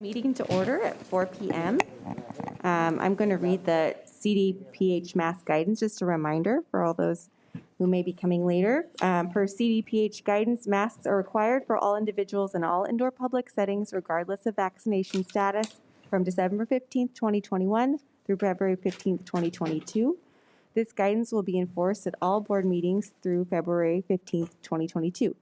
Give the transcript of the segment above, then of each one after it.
Meeting to order at 4 p.m. I'm going to read the CDPH mask guidance, just a reminder for all those who may be coming later. Per CDPH guidance, masks are required for all individuals in all indoor public settings, regardless of vaccination status, from December 15th, 2021 through February 15th, 2022. This guidance will be enforced at all board meetings through February 15th, 2022.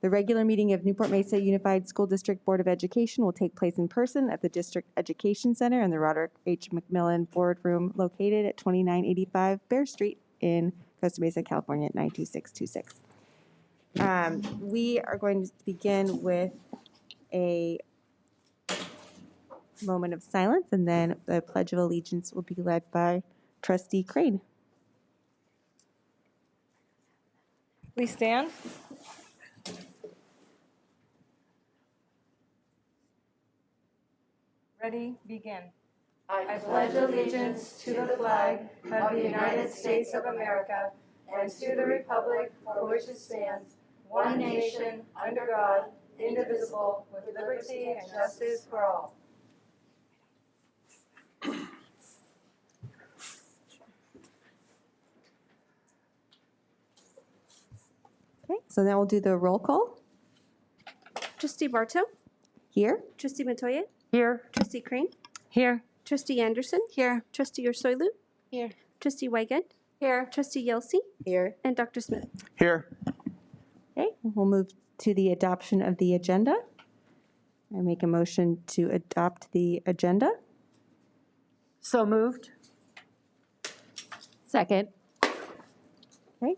The regular meeting of Newport-Mesa Unified School District Board of Education will take place in person at the District Education Center in the Roderick H. McMillan Boardroom located at 2985 Bear Street in Costa Mesa, California, 92626. We are going to begin with a moment of silence, and then the Pledge of Allegiance will be led by Trustee Crane. Please stand. Ready, begin. I pledge allegiance to the flag of the United States of America and to the republic for which it stands, one nation, under God, indivisible, with liberty and justice for all. Okay, so now we'll do the roll call. Trustee Barto. Here. Trustee Matoye. Here. Trustee Crane. Here. Trustee Anderson. Here. Trustee Ursoilu. Here. Trustee Wygant. Here. Trustee Yelsey. Here. And Dr. Smith. Here. Okay, we'll move to the adoption of the agenda. I make a motion to adopt the agenda. So moved. Second. Okay,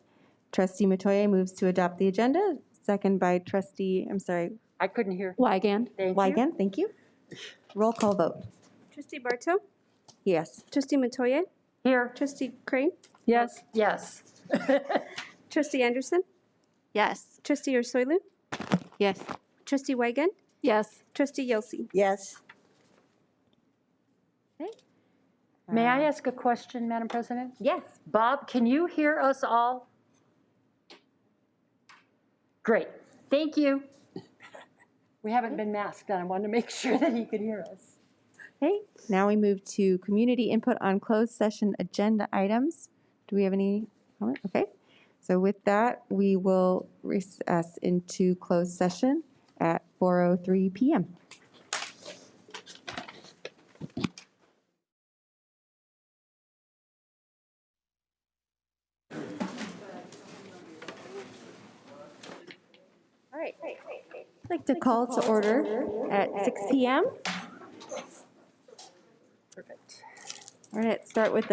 Trustee Matoye moves to adopt the agenda, second by Trustee, I couldn't hear. Wygant. Thank you. Wygant, thank you. Roll call vote. Trustee Barto. Yes. Trustee Matoye. Here. Trustee Crane. Yes. Yes. Trustee Anderson. Yes. Trustee Ursoilu. Yes. Trustee Wygant. Yes. Trustee Yelsey. Yes. Okay. May I ask a question, Madam President? Yes. Bob, can you hear us all? Great, thank you. We haven't been masked, and I wanted to make sure that he could hear us. Okay, now we move to community input on closed session agenda items. Do we have any comment? Okay, so with that, we will recess into closed session at 4:03 p.m. All right. I'd like to call to order at 6 p.m. Perfect. All right, start with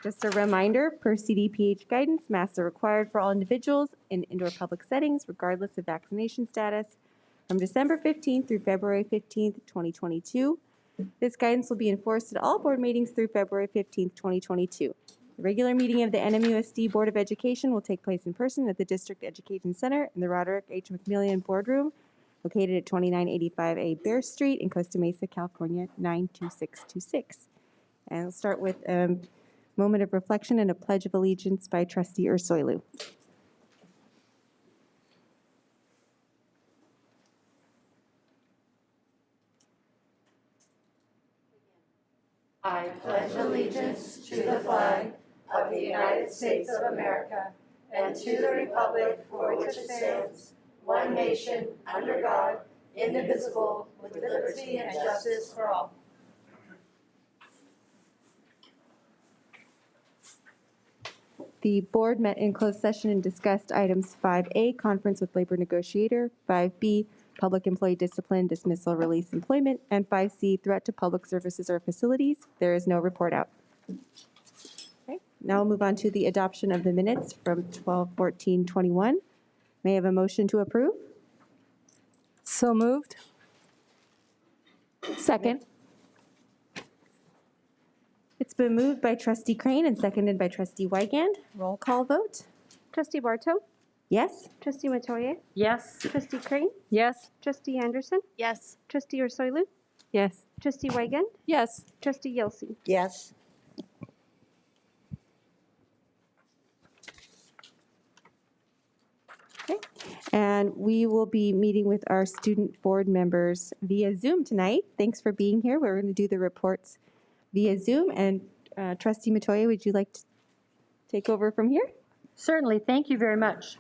just a reminder, per CDPH guidance, masks are required for all individuals in indoor public settings, regardless of vaccination status, from December 15th through February 15th, 2022. This guidance will be enforced at all board meetings through February 15th, 2022. The regular meeting of the NMUSD Board of Education will take place in person at the District Education Center in the Roderick H. McMillan Boardroom, located at 2985A Bear Street in Costa Mesa, California, 92626. And we'll start with a moment of reflection and a pledge of allegiance by Trustee Ursoilu. I pledge allegiance to the flag of the United States of America and to the republic for which it stands, one nation, under God, indivisible, with liberty and justice for all. The board met in closed session and discussed items 5A, conference with labor negotiator, 5B, public employee discipline, dismissal, release, employment, and 5C, threat to public services or facilities. There is no report out. Okay, now we'll move on to the adoption of the minutes from 12/14/21. May I have a motion to approve? So moved. Second. It's been moved by Trustee Crane and seconded by Trustee Wygant. Roll call vote. Trustee Barto. Yes? Trustee Matoye. Yes? Trustee Crane. Yes. Trustee Anderson. Yes. Trustee Ursoilu. Yes. Trustee Wygant. Yes. Trustee Yelsey. Yes. Okay. And we will be meeting with our student board members via Zoom tonight. Thanks for being here. We're going to do the reports via Zoom. And Trustee Matoya, would you like to take over from here? Certainly, thank you very much.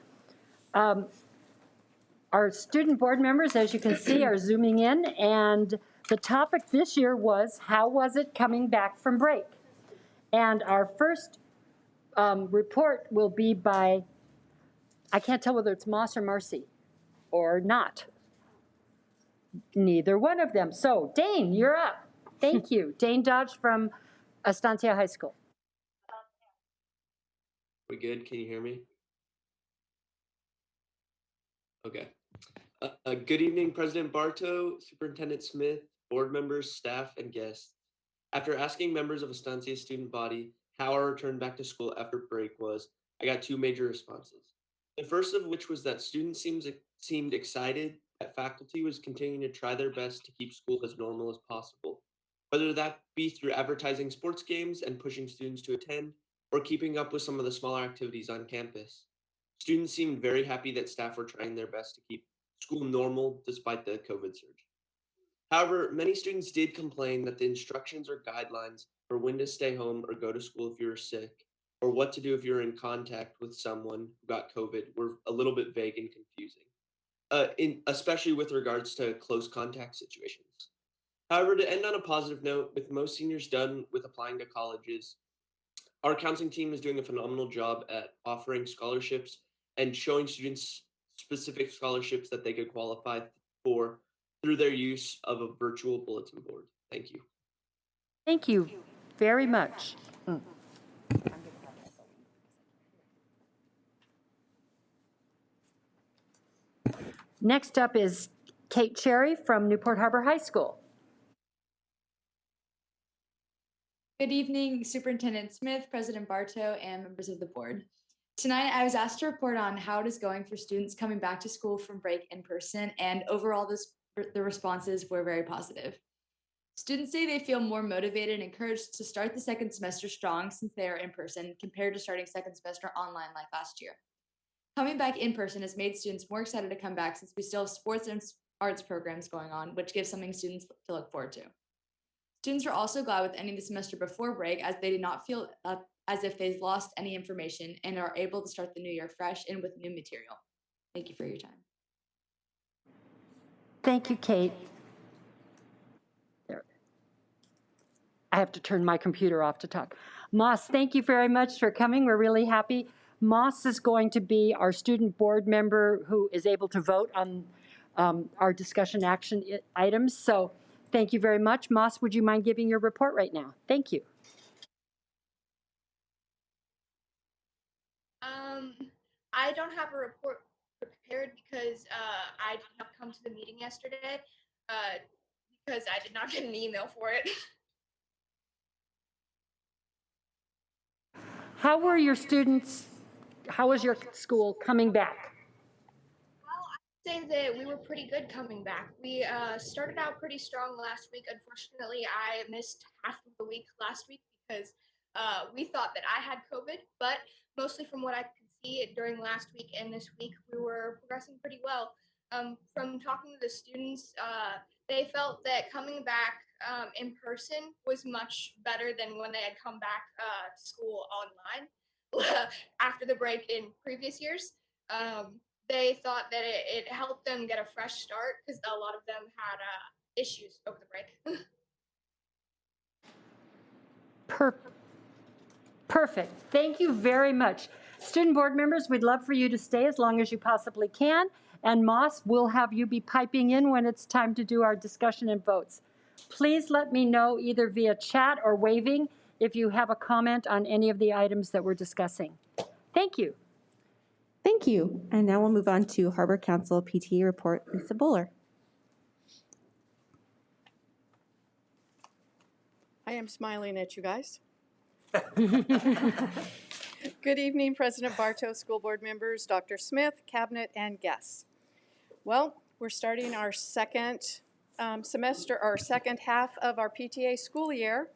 Our student board members, as you can see, are zooming in, and the topic this year was, how was it coming back from break? And our first report will be by, I can't tell whether it's Moss or Marcy, or not. Neither one of them. So, Dane, you're up. Thank you. Dane Dodge from Estancia High School. We good? Can you hear me? Okay. Good evening, President Bartow, Superintendent Smith, board members, staff, and guests. After asking members of Estancia's student body how our return back to school after break was, I got two major responses. The first of which was that students seemed excited that faculty was continuing to try their best to keep school as normal as possible, whether that be through advertising sports games and pushing students to attend, or keeping up with some of the smaller activities on campus. Students seemed very happy that staff were trying their best to keep school normal despite the COVID surge. However, many students did complain that the instructions or guidelines for when to stay home or go to school if you were sick, or what to do if you're in contact with someone who got COVID, were a little bit vague and confusing, especially with regards to close contact situations. However, to end on a positive note, with most seniors done with applying to colleges, our counseling team is doing a phenomenal job at offering scholarships and showing students specific scholarships that they could qualify for through their use of a virtual bulletin board. Thank you. Thank you very much. Next up is Kate Cherry from Newport Harbor High School. Good evening, Superintendent Smith, President Bartow, and members of the board. Tonight, I was asked to report on how it is going for students coming back to school from break in person, and overall, the responses were very positive. Students say they feel more motivated and encouraged to start the second semester strong since they are in person compared to starting second semester online like last year. Coming back in person has made students more excited to come back since we still have sports and arts programs going on, which gives something students to look forward to. Students are also glad with ending the semester before break, as they did not feel as if they've lost any information and are able to start the new year fresh and with new material. Thank you for your time. Thank you, Kate. There. I have to turn my computer off to talk. Moss, thank you very much for coming. We're really happy. Moss is going to be our student board member who is able to vote on our discussion action items. So thank you very much. Moss, would you mind giving your report right now? Thank you. I don't have a report prepared because I did not come to the meeting yesterday because I did not get an email for it. How were your students, how was your school coming back? Well, I'd say that we were pretty good coming back. We started out pretty strong last week. Unfortunately, I missed half of the week last week because we thought that I had COVID, but mostly from what I could see during last week and this week, we were progressing pretty well. From talking to the students, they felt that coming back in person was much better than when they had come back to school online after the break in previous years. They thought that it helped them get a fresh start because a lot of them had issues over the break. Perfect. Thank you very much. Student board members, we'd love for you to stay as long as you possibly can. And Moss, we'll have you be piping in when it's time to do our discussion and votes. Please let me know either via chat or waving if you have a comment on any of the items that we're discussing. Thank you. Thank you. And now we'll move on to Harbor Council PTA report. Lisa Bowler. I am smiling at you guys. Good evening, President Bartow, school board members, Dr. Smith, cabinet, and guests. Well, we're starting our second semester, or second half of our PTA school year.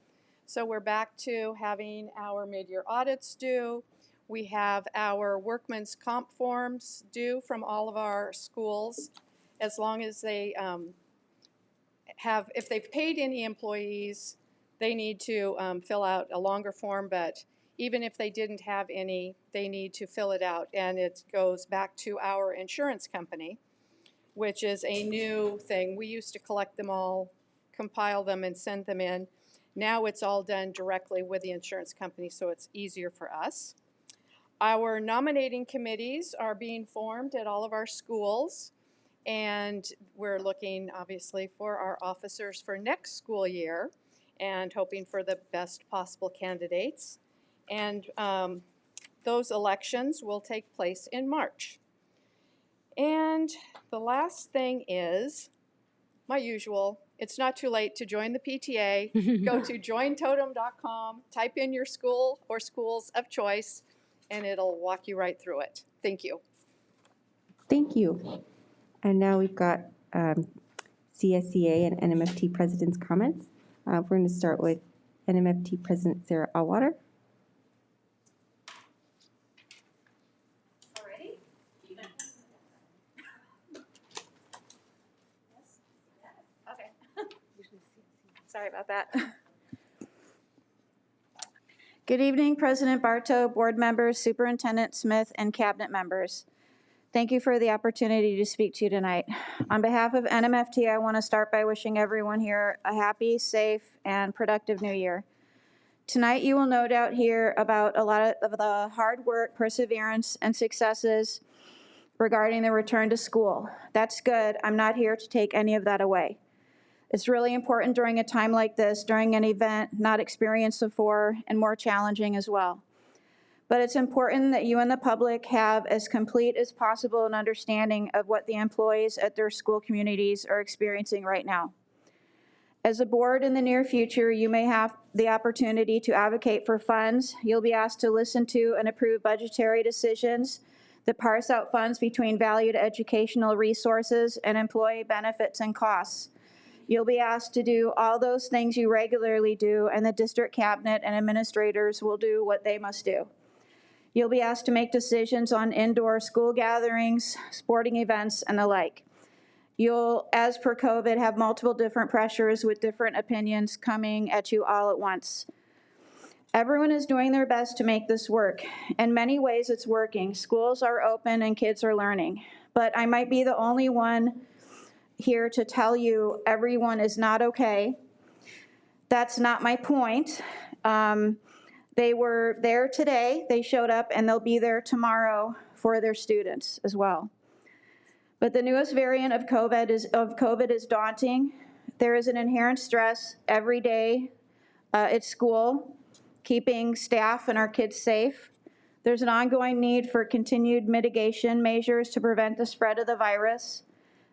So we're back to having our mid-year audits due. We have our workman's comp forms due from all of our schools, as long as they if they've paid any employees, they need to fill out a longer form, but even if they didn't have any, they need to fill it out, and it goes back to our insurance company, which is a new thing. We used to collect them all, compile them, and send them in. Now it's all done directly with the insurance company, so it's easier for us. Our nominating committees are being formed at all of our schools, and we're looking, obviously, for our officers for next school year and hoping for the best possible candidates. And those elections will take place in March. And the last thing is my usual. It's not too late to join the PTA. Go to jointotem.com, type in your school or schools of choice, and it'll walk you right through it. Thank you. Thank you. And now we've got CSEA and NMFT President's comments. We're going to start with NMFT President Sarah Allwater. Alrighty. Okay. Sorry about that. Good evening, President Bartow, board members, Superintendent Smith, and cabinet members. Thank you for the opportunity to speak to you tonight. On behalf of NMFT, I want to start by wishing everyone here a happy, safe, and productive new year. Tonight, you will no doubt hear about a lot of the hard work, perseverance, and successes regarding the return to school. That's good. I'm not here to take any of that away. It's really important during a time like this, during an event not experienced before and more challenging as well. But it's important that you and the public have as complete as possible an understanding of what the employees at their school communities are experiencing right now. As a board in the near future, you may have the opportunity to advocate for funds. You'll be asked to listen to and approve budgetary decisions that parse out funds between valued educational resources and employee benefits and costs. You'll be asked to do all those things you regularly do, and the district cabinet and administrators will do what they must do. You'll be asked to make decisions on indoor school gatherings, sporting events, and the like. You'll, as per COVID, have multiple different pressures with different opinions coming at you all at once. Everyone is doing their best to make this work. In many ways, it's working. Schools are open and kids are learning. But I might be the only one here to tell you everyone is not okay. That's not my point. They were there today, they showed up, and they'll be there tomorrow for their students as well. But the newest variant of COVID is daunting. There is an inherent stress every day at school, keeping staff and our kids safe. There's an ongoing need for continued mitigation measures to prevent the spread of the virus.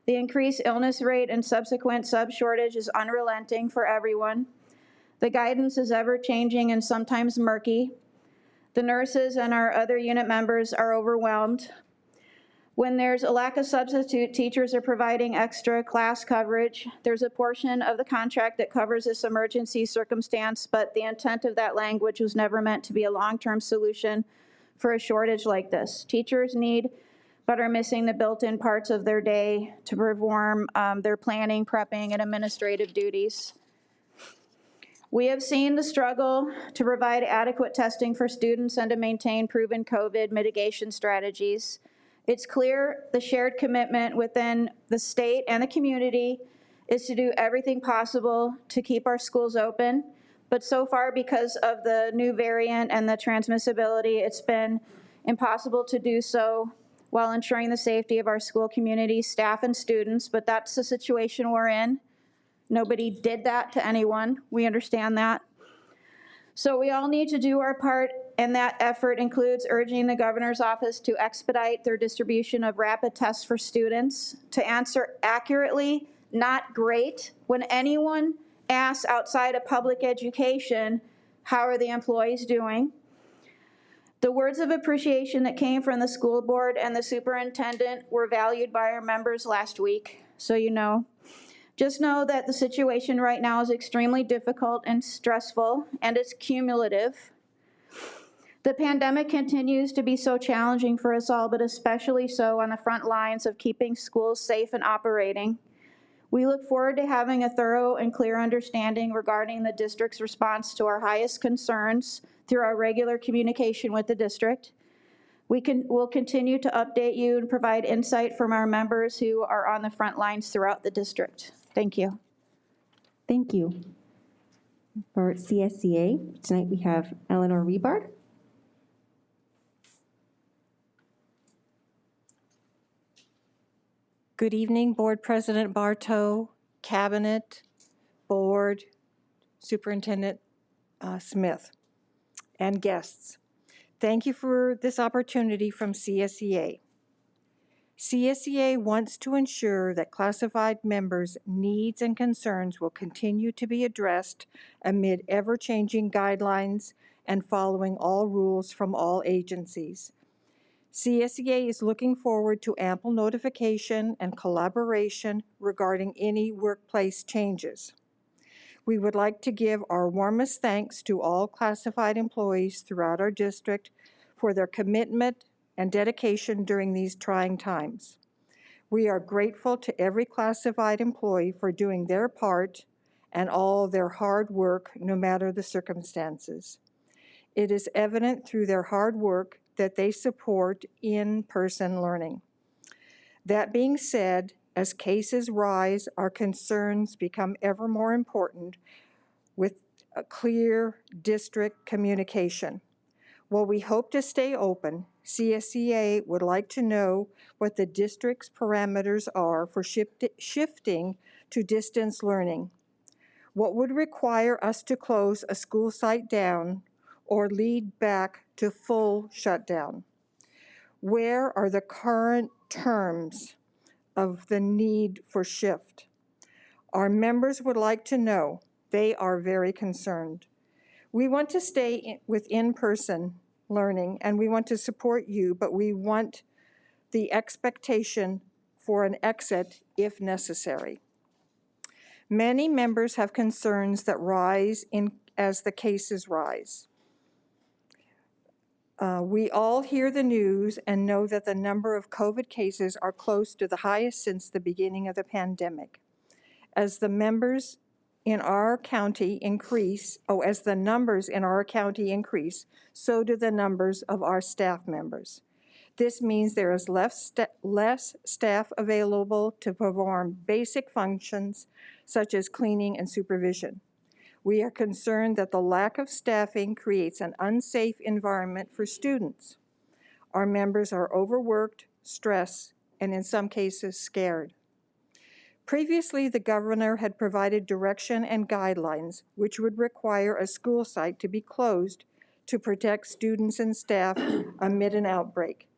The increased illness rate and subsequent sub-shortage is unrelenting for everyone. The guidance is ever-changing and sometimes murky. The nurses and our other unit members are overwhelmed. When there's a lack of substitute, teachers are providing extra class coverage. There's a portion of the contract that covers this emergency circumstance, but the intent of that language was never meant to be a long-term solution for a shortage like this. Teachers need, but are missing the built-in parts of their day to perform their planning, prepping, and administrative duties. We have seen the struggle to provide adequate testing for students and to maintain proven COVID mitigation strategies. It's clear the shared commitment within the state and the community is to do everything possible to keep our schools open. But so far, because of the new variant and the transmissibility, it's been impossible to do so while ensuring the safety of our school community, staff, and students. But that's the situation we're in. Nobody did that to anyone. We understand that. So we all need to do our part, and that effort includes urging the governor's office to expedite their distribution of rapid tests for students, to answer accurately, not great. When anyone asks outside of public education, how are the employees doing? The words of appreciation that came from the school board and the superintendent were valued by our members last week, so you know. Just know that the situation right now is extremely difficult and stressful, and it's cumulative. The pandemic continues to be so challenging for us all, but especially so on the front lines of keeping schools safe and operating. We look forward to having a thorough and clear understanding regarding the district's response to our highest concerns through our regular communication with the district. We'll continue to update you and provide insight from our members who are on the front lines throughout the district. Thank you. Thank you. For CSEA, tonight we have Eleanor Rebard. Good evening, Board President Bartow, Cabinet, Board, Superintendent Smith, and guests. Thank you for this opportunity from CSEA. CSEA wants to ensure that classified members' needs and concerns will continue to be addressed amid ever-changing guidelines and following all rules from all agencies. CSEA is looking forward to ample notification and collaboration regarding any workplace changes. We would like to give our warmest thanks to all classified employees throughout our district for their commitment and dedication during these trying times. We are grateful to every classified employee for doing their part and all their hard work, no matter the circumstances. It is evident through their hard work that they support in-person learning. That being said, as cases rise, our concerns become ever more important with a clear district communication. While we hope to stay open, CSEA would like to know what the district's parameters are for shifting to distance learning. What would require us to close a school site down or lead back to full shutdown? Where are the current terms of the need for shift? Our members would like to know. They are very concerned. We want to stay with in-person learning and we want to support you, but we want the expectation for an exit if necessary. Many members have concerns that rise as the cases rise. We all hear the news and know that the number of COVID cases are close to the highest since the beginning of the pandemic. As the numbers in our county increase, so do the numbers of our staff members. This means there is less staff available to perform basic functions such as cleaning and supervision. We are concerned that the lack of staffing creates an unsafe environment for students. Our members are overworked, stressed, and in some cases scared. Previously, the governor had provided direction and guidelines which would require a school site to be closed to protect students and staff amid an outbreak.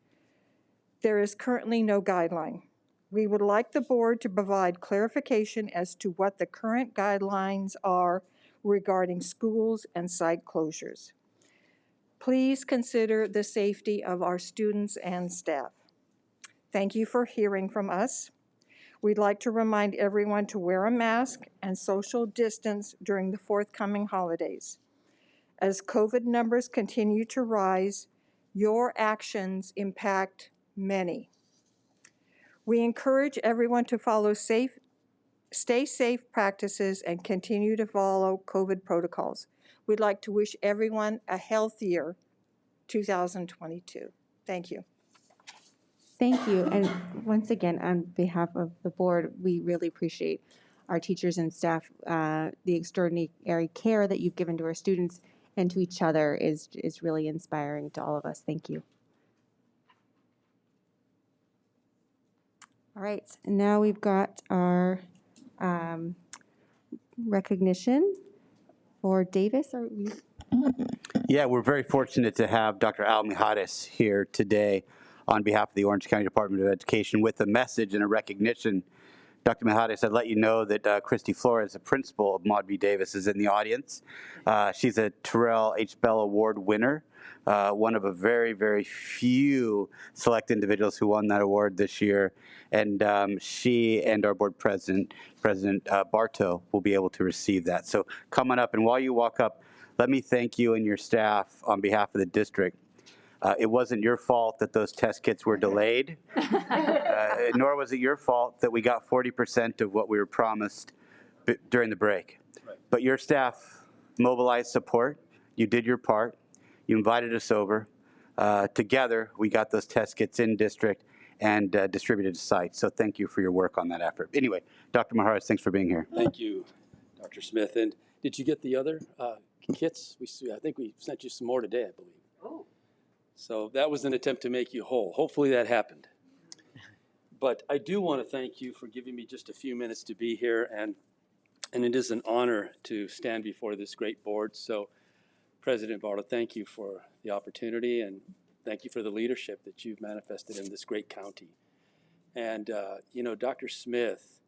There is currently no guideline. We would like the board to provide clarification as to what the current guidelines are regarding schools and site closures. Please consider the safety of our students and staff. Thank you for hearing from us. We'd like to remind everyone to wear a mask and social distance during the forthcoming holidays. As COVID numbers continue to rise, your actions impact many. We encourage everyone to follow stay safe practices and continue to follow COVID protocols. We'd like to wish everyone a healthier 2022. Thank you. Thank you. And once again, on behalf of the board, we really appreciate our teachers and staff. The extraordinary care that you've given to our students and to each other is really inspiring to all of us. Thank you. All right, and now we've got our recognition for Davis. Yeah, we're very fortunate to have Dr. Al Mijares here today on behalf of the Orange County Department of Education with a message and a recognition. Dr. Mijares, I'd let you know that Christy Flores, the principal of Maud B. Davis, is in the audience. She's a Terrell H. Bell Award winner, one of a very, very few select individuals who won that award this year. And she and our board president, President Bartow, will be able to receive that. So coming up, and while you walk up, let me thank you and your staff on behalf of the district. It wasn't your fault that those test kits were delayed, nor was it your fault that we got 40% of what we were promised during the break. Right. But your staff mobilized support. You did your part. You invited us over. Together, we got those test kits in district and distributed to sites. So thank you for your work on that effort. Anyway, Dr. Maharas, thanks for being here. Thank you, Dr. Smith. And did you get the other kits? I think we sent you some more today, I believe. Oh. So that was an attempt to make you whole. Hopefully that happened. But I do want to thank you for giving me just a few minutes to be here, and it is an honor to stand before this great board. So President Barta, thank you for the opportunity, and thank you for the leadership that you've manifested in this great county. And, you know, Dr. Smith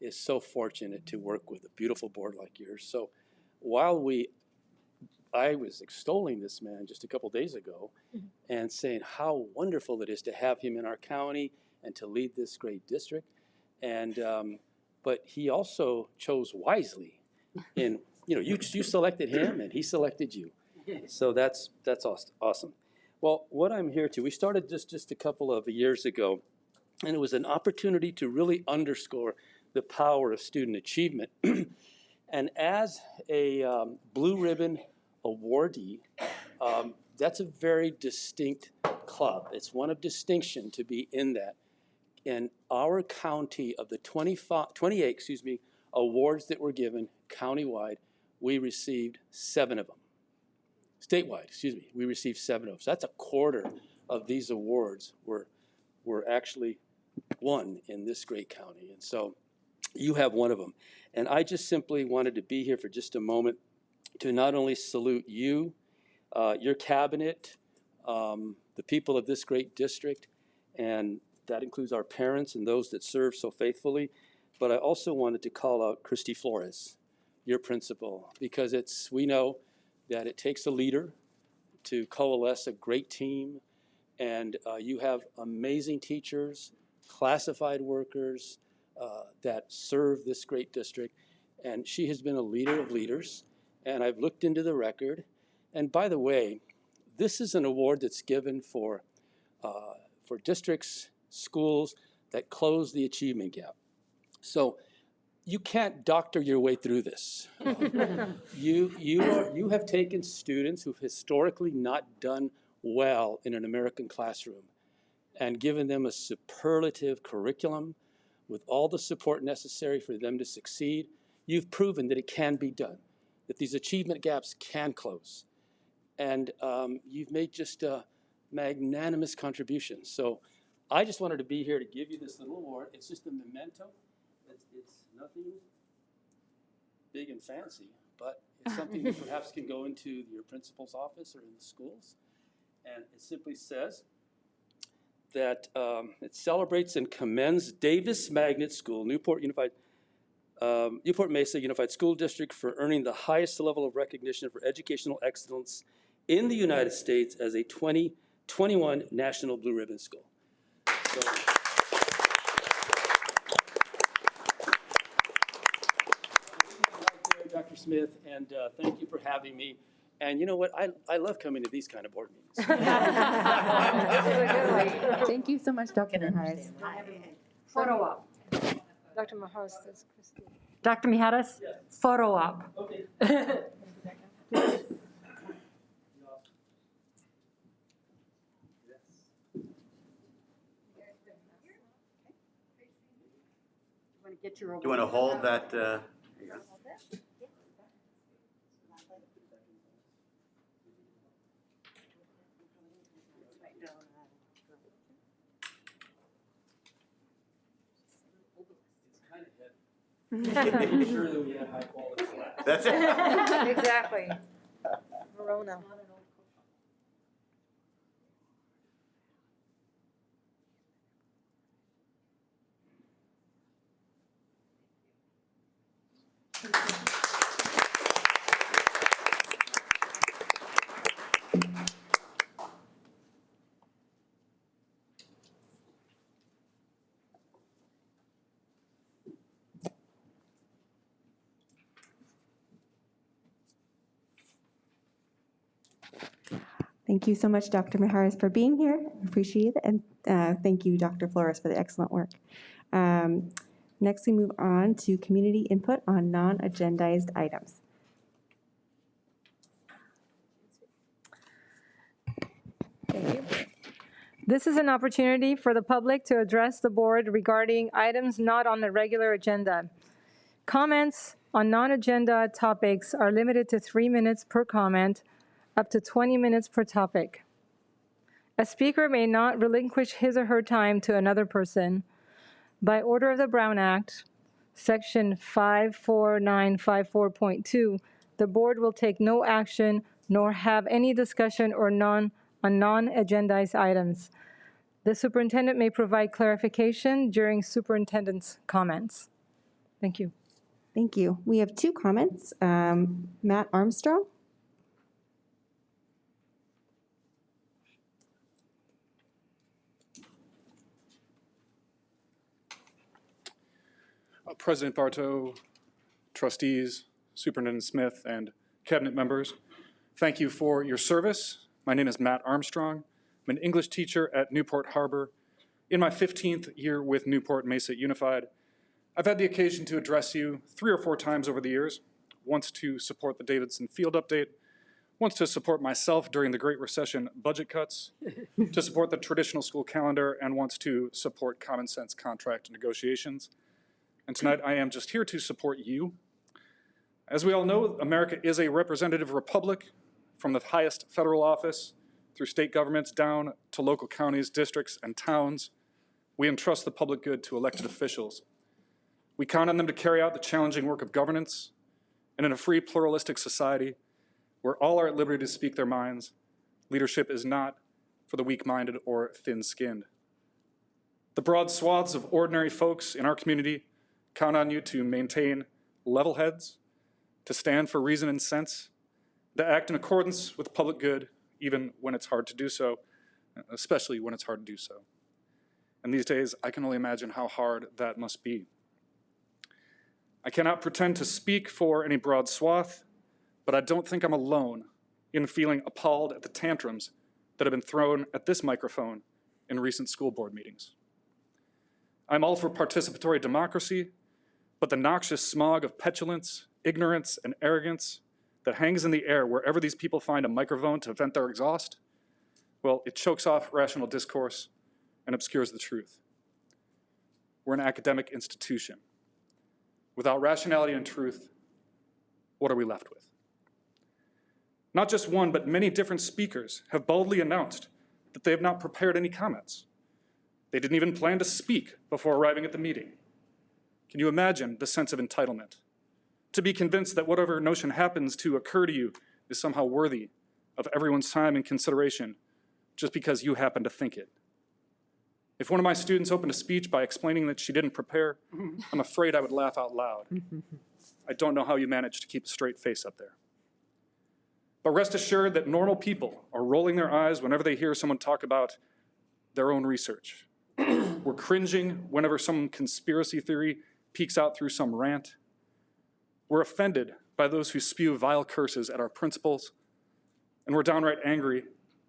is so fortunate to work with a beautiful board like yours. So while I was extolling this man just a couple days ago and saying how wonderful it is to have him in our county and to lead this great district. And, but he also chose wisely in, you know, you selected him and he selected you. So that's awesome. Well, what I'm here to, we started just a couple of years ago, and it was an opportunity to really underscore the power of student achievement. And as a Blue Ribbon awardee, that's a very distinct club. It's one of distinction to be in that. In our county, of the 28 awards that were given countywide, we received 7 of them. Statewide, we received 7 of them. So that's a quarter of these awards were actually won in this great county. And so you have one of them. And I just simply wanted to be here for just a moment to not only salute you, your cabinet, the people of this great district, and that includes our parents and those that serve so faithfully, but I also wanted to call out Christy Flores, your principal, because we know that it takes a leader to coalesce a great team, and you have amazing teachers, classified workers that serve this great district, and she has been a leader of leaders, and I've looked into the record, and by the way, this is an award that's given for districts, schools that close the achievement gap. So you can't doctor your way through this. You have taken students who've historically not done well in an American classroom and given them a superlative curriculum with all the support necessary for them to succeed. You've proven that it can be done, that these achievement gaps can close. And you've made just a magnanimous contribution. So I just wanted to be here to give you this little award. It's just a memento. It's nothing big and fancy, but it's something that perhaps can go into your principal's office or in the schools. And it simply says that it celebrates and commends Davis Magnet School, Newport-Mesa Unified School District, for earning the highest level of recognition for educational excellence in the United States as a 2021 National Blue Ribbon School. So, Dr. Smith, and thank you for having me. And you know what? I love coming to these kind of board meetings. Thank you so much, Dr. Maharas. Photo op. Dr. Maharas says Christy. Dr. Mijares, photo op. Okay. Get your Do you want to hold that? Making sure that we have high quality flags. That's it. Exactly. Verona. Thank you so much, Dr. Mijares, for being here. Appreciate it. And thank you, Dr. Flores, for the excellent work. Next, we move on to community input on non-agendized items. Thank you. This is an opportunity for the public to address the board regarding items not on the regular agenda. Comments on non-agenda topics are limited to 3 minutes per comment, up to 20 minutes per topic. A speaker may not relinquish his or her time to another person. By order of the Brown Act, Section 54954.2, the board will take no action nor have any discussion or on non-agendized items. The superintendent may provide clarification during superintendent's comments. Thank you. Thank you. We have 2 comments. Matt Armstrong. President Bartow, trustees, Superintendent Smith, and cabinet members, thank you for your service. My name is Matt Armstrong. I'm an English teacher at Newport Harbor. In my 15th year with Newport-Mesa Unified, I've had the occasion to address you 3 or 4 times over the years, once to support the Davidson Field Update, once to support myself during the Great Recession budget cuts, to support the traditional school calendar, and once to support common sense contract negotiations. And tonight I am just here to support you. As we all know, America is a representative republic, from the highest federal office through state governments down to local counties, districts, and towns. We entrust the public good to elected officials. We count on them to carry out the challenging work of governance. And in a free, pluralistic society where all are at liberty to speak their minds, leadership is not for the weak-minded or thin-skinned. The broad swaths of ordinary folks in our community count on you to maintain level heads, to stand for reason and sense, to act in accordance with public good, even when it's hard to do so, especially when it's hard to do so. And these days, I can only imagine how hard that must be. I cannot pretend to speak for any broad swath, but I don't think I'm alone in feeling appalled at the tantrums that have been thrown at this microphone in recent school board meetings. I'm all for participatory democracy, but the noxious smog of petulance, ignorance, and arrogance that hangs in the air wherever these people find a microphone to vent their exhaust, well, it chokes off rational discourse and obscures the truth. We're an academic institution. Without rationality and truth, what are we left with? Not just one, but many different speakers have boldly announced that they have not prepared any comments. They didn't even plan to speak before arriving at the meeting. Can you imagine the sense of entitlement? To be convinced that whatever notion happens to occur to you is somehow worthy of everyone's time and consideration just because you happen to think it. If one of my students opened a speech by explaining that she didn't prepare, I'm afraid I would laugh out loud. I don't know how you manage to keep a straight face up there. But rest assured that normal people are rolling their eyes whenever they hear someone talk about their own research. We're cringing whenever some conspiracy theory peeks out through some rant. We're offended by those who spew vile curses at our principals, and we're downright angry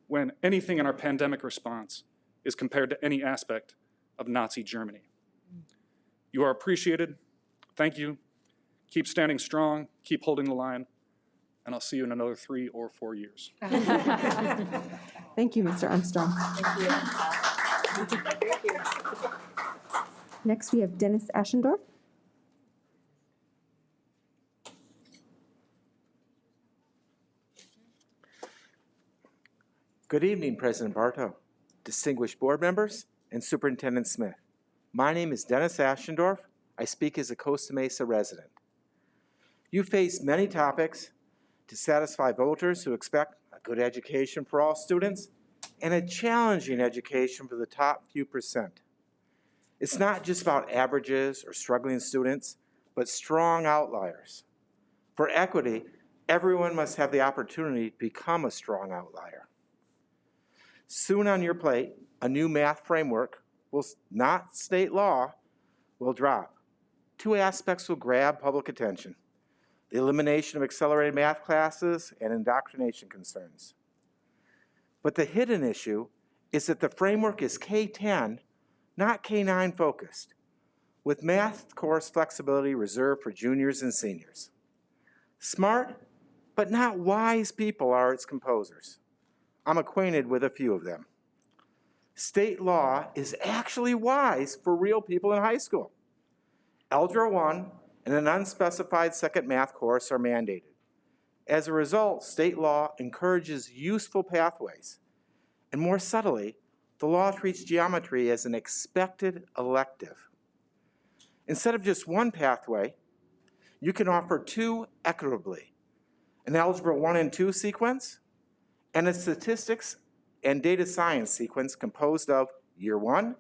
when anything in our pandemic response is compared to any aspect of Nazi Germany. You are appreciated. Thank you. Keep standing strong. Keep holding the line. And I'll see you in another 3 or 4 years. Thank you, Mr. Armstrong. Thank you. Next, we have Dennis Aschendorf. Good evening, President Bartow, distinguished board members, and Superintendent Smith. My name is Dennis Aschendorf. I speak as a Costa Mesa resident. You face many topics to satisfy voters who expect a good education for all students and a challenging education for the top few percent. It's not just about averages or struggling students, but strong outliers. For equity, everyone must have the opportunity to become a strong outlier. Soon on your plate, a new math framework, not state law, will drop. 2 aspects will grab public attention: the elimination of accelerated math classes and indoctrination concerns. But the hidden issue is that the framework is K-10, not K-9 focused, with math course flexibility reserved for juniors and seniors. Smart, but not wise people are its composers. I'm acquainted with a few of them. State law is actually wise for real people in high school. Algebra 1 and an unspecified second math course are mandated. As a result, state law encourages useful pathways. And more subtly, the law treats geometry as an expected elective. Instead of just one pathway, you can offer two equitably, an Algebra 1 and 2 sequence and a statistics and data science sequence composed of Year 1,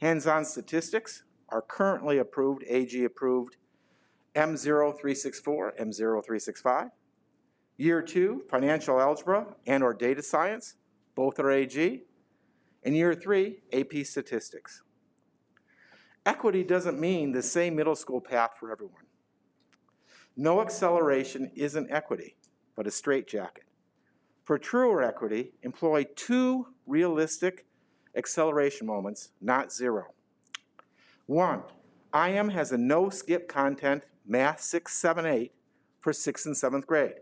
hands-on statistics, are currently approved, AG approved, M0364, M0365. Year 2, financial algebra and or data science, both are AG. And Year 3, AP statistics. Equity doesn't mean the same middle school path for everyone. No acceleration isn't equity, but a straitjacket. For truer equity, employ 2 realistic acceleration moments, not 0. 1, IM has a no-skip content Math 6, 7, 8 for 6th and 7th grade.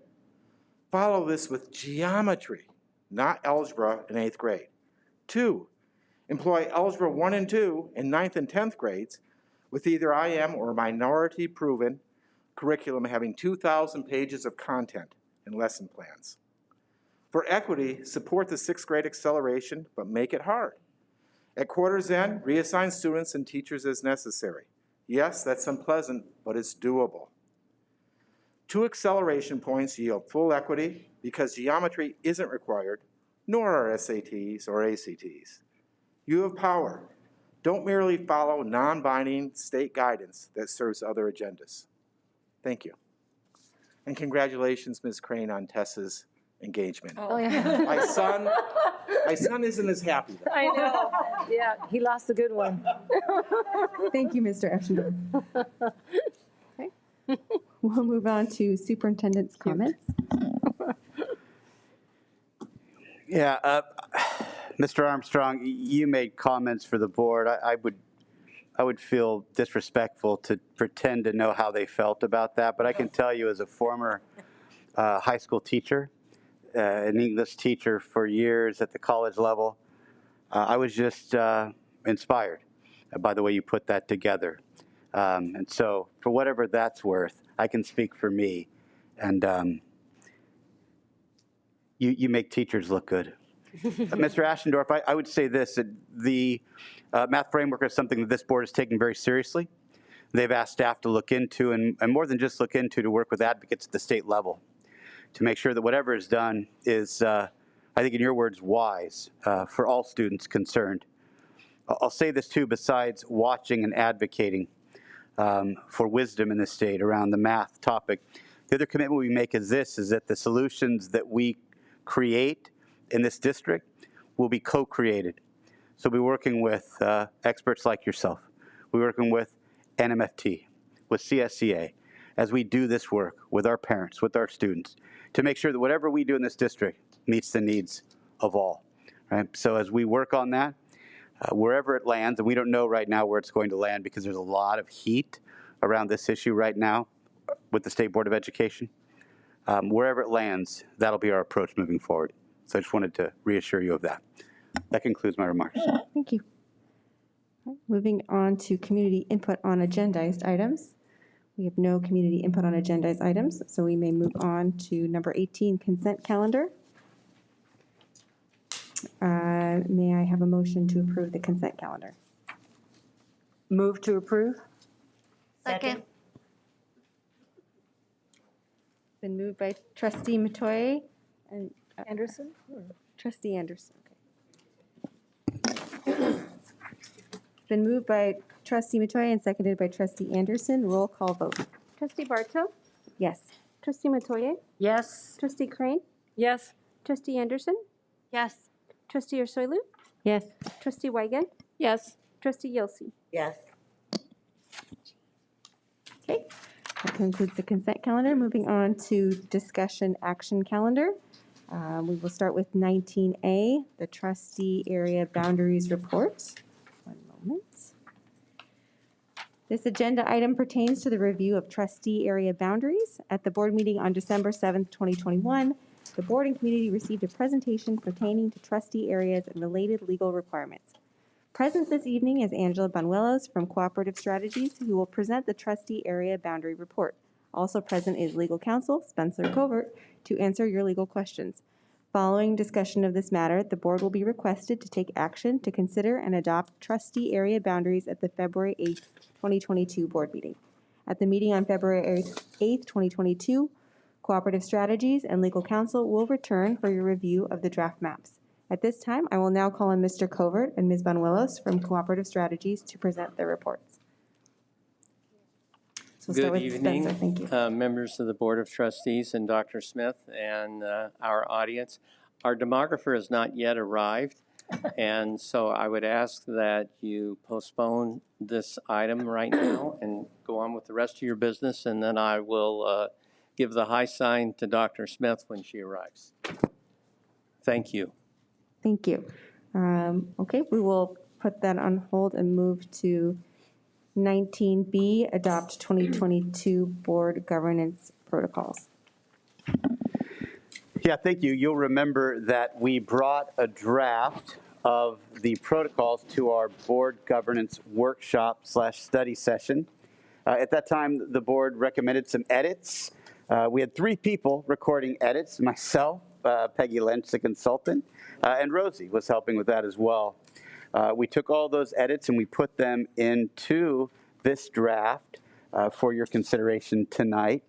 Follow this with geometry, not algebra in 8th grade. 2, employ algebra 1 and 2 in 9th and 10th grades with either IM or minority-proven curriculum having 2,000 pages of content and lesson plans. For equity, support the 6th grade acceleration, but make it hard. At quarter's end, reassign students and teachers as necessary. Yes, that's unpleasant, but it's doable. 2 acceleration points yield full equity because geometry isn't required, nor are SATs or ACTs. You have power. Don't merely follow non-binding state guidance that serves other agendas. Thank you. And congratulations, Ms. Crane, on Tessa's engagement. Oh, yeah. My son isn't as happy though. I know. Yeah, he lost a good one. Thank you, Mr. Eschendorf. Okay. We'll move on to superintendent's comments. Yeah, Mr. Armstrong, you made comments for the board. I would feel disrespectful to pretend to know how they felt about that, but I can tell you as a former high school teacher, an English teacher for years at the college level, I was just inspired by the way you put that together. And so for whatever that's worth, I can speak for me. And you make teachers look good. Mr. Eschendorf, I would say this, that the math framework is something that this board is taking very seriously. They've asked staff to look into, and more than just look into, to work with advocates at the state level to make sure that whatever is done is, I think in your words, wise for all students concerned. I'll say this too, besides watching and advocating for wisdom in the state around the math topic, the other commitment we make is this, is that the solutions that we create in this district will be co-created. So we'll be working with experts like yourself. We're working with NMFT, with CSEA, as we do this work with our parents, with our students, to make sure that whatever we do in this district meets the needs of all. Right? So as we work on that, wherever it lands, and we don't know right now where it's going to land because there's a lot of heat around this issue right now with the State Board of Education. Wherever it lands, that'll be our approach moving forward. So I just wanted to reassure you of that. That concludes my remarks. Thank you. Moving on to community input on agendized items. We have no community input on agendized items, so we may move on to number 18, consent calendar. May I have a motion to approve the consent calendar? Move to approve? Second. Been moved by Trustee Matoye and Anderson? Trustee Anderson. Okay. Been moved by Trustee Matoye and seconded by Trustee Anderson. Roll call vote. Trustee Barto? Yes. Trustee Matoye? Yes. Trustee Crane? Yes. Trustee Anderson? Yes. Trustee Ursulou? Yes. Trustee Weigand? Yes. Trustee Yelsey? Yes. Okay. That concludes the consent calendar. Moving on to discussion action calendar. We will start with 19A, the trustee area boundaries report. One moment. This agenda item pertains to the review of trustee area boundaries. At the board meeting on December 7th, 2021, the board and community received a presentation pertaining to trustee areas and related legal requirements. Present this evening is Angela Banuelos from Cooperative Strategies, who will present the trustee area boundary report. Also present is legal counsel, Spencer Covert, to answer your legal questions. Following discussion of this matter, the board will be requested to take action to consider and adopt trustee area boundaries at the February 8th, 2022 board meeting. At the meeting on February 8th, 2022, Cooperative Strategies and legal counsel will return for your review of the draft maps. At this time, I will now call on Mr. Covert and Ms. Banuelos from Cooperative Strategies to present their reports. So we'll start Good with evening, Spencer. Thank you. Members of the Board of Trustees and Dr. Smith and our audience. Our demographer has not yet arrived, and so I would ask that you postpone this item right now and go on with the rest of your business, and then I will give the high sign to Dr. Smith when she arrives. Thank you. Thank you. Okay, we will put that on hold and move to 19B, adopt 2022 board governance protocols. Yeah, thank you. You'll remember that we brought a draft of the protocols to our board governance workshop / study session. At that time, the board recommended some edits. We had 3 people recording edits, myself, Peggy Lynch, the consultant, and Rosie was helping with that as well. We took all those edits and we put them into this draft for your consideration tonight.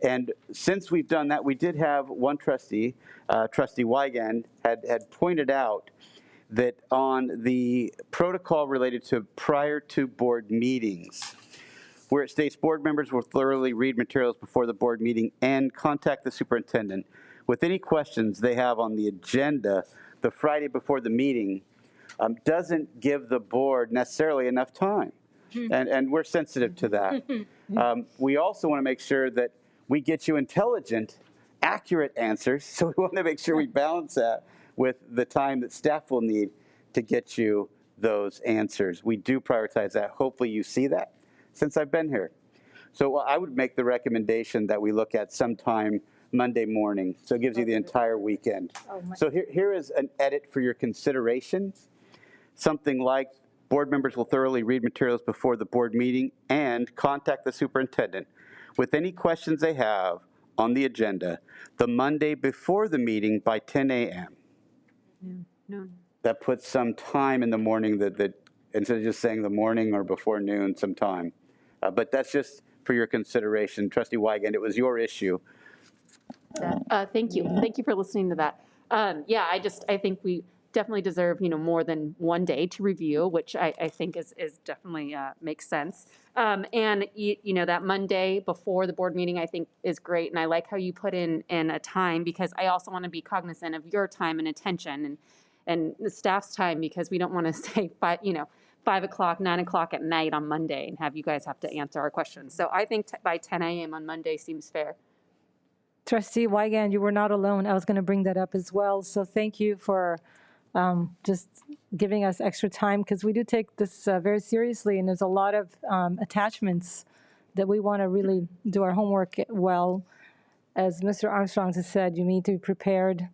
And since we've done that, we did have one trustee, Trustee Wigand, had pointed out that on the protocol related to prior to board meetings, where it states board members will thoroughly read materials before the board meeting and contact the superintendent with any questions they have on the agenda the Friday before the meeting, doesn't give the board necessarily enough time. And we're sensitive to that. We also want to make sure that we get you intelligent, accurate answers. So we want to make sure we balance that with the time that staff will need to get you those answers. We do prioritize that. Hopefully you see that since I've been here. So I would make the recommendation that we look at sometime Monday morning. So it gives you the entire weekend. So here is an edit for your consideration. Something like, board members will thoroughly read materials before the board meeting and contact the superintendent with any questions they have on the agenda the Monday before the meeting by 10 a.m. No. That puts some time in the morning that instead of just saying the morning or before noon, some time. But that's just for your consideration. Trustee Wigand, it was your issue. Thank you. Thank you for listening to that. Yeah, I think we definitely deserve, more than one day to review, which I think is definitely makes sense. And that Monday before the board meeting, I think is great. And I like how you put in a time, because I also want to be cognizant of your time and attention and the staff's time, because we don't want to say 5 o'clock, 9 o'clock at night on Monday and have you guys have to answer our questions. So I think by 10 a.m. on Monday seems fair. Trustee Wigand, you were not alone. I was going to bring that up as well. So thank you for just giving us extra time, because we do take this very seriously, and there's a lot of attachments that we want to really do our homework well. As Mr. Armstrong has said, you need to be prepared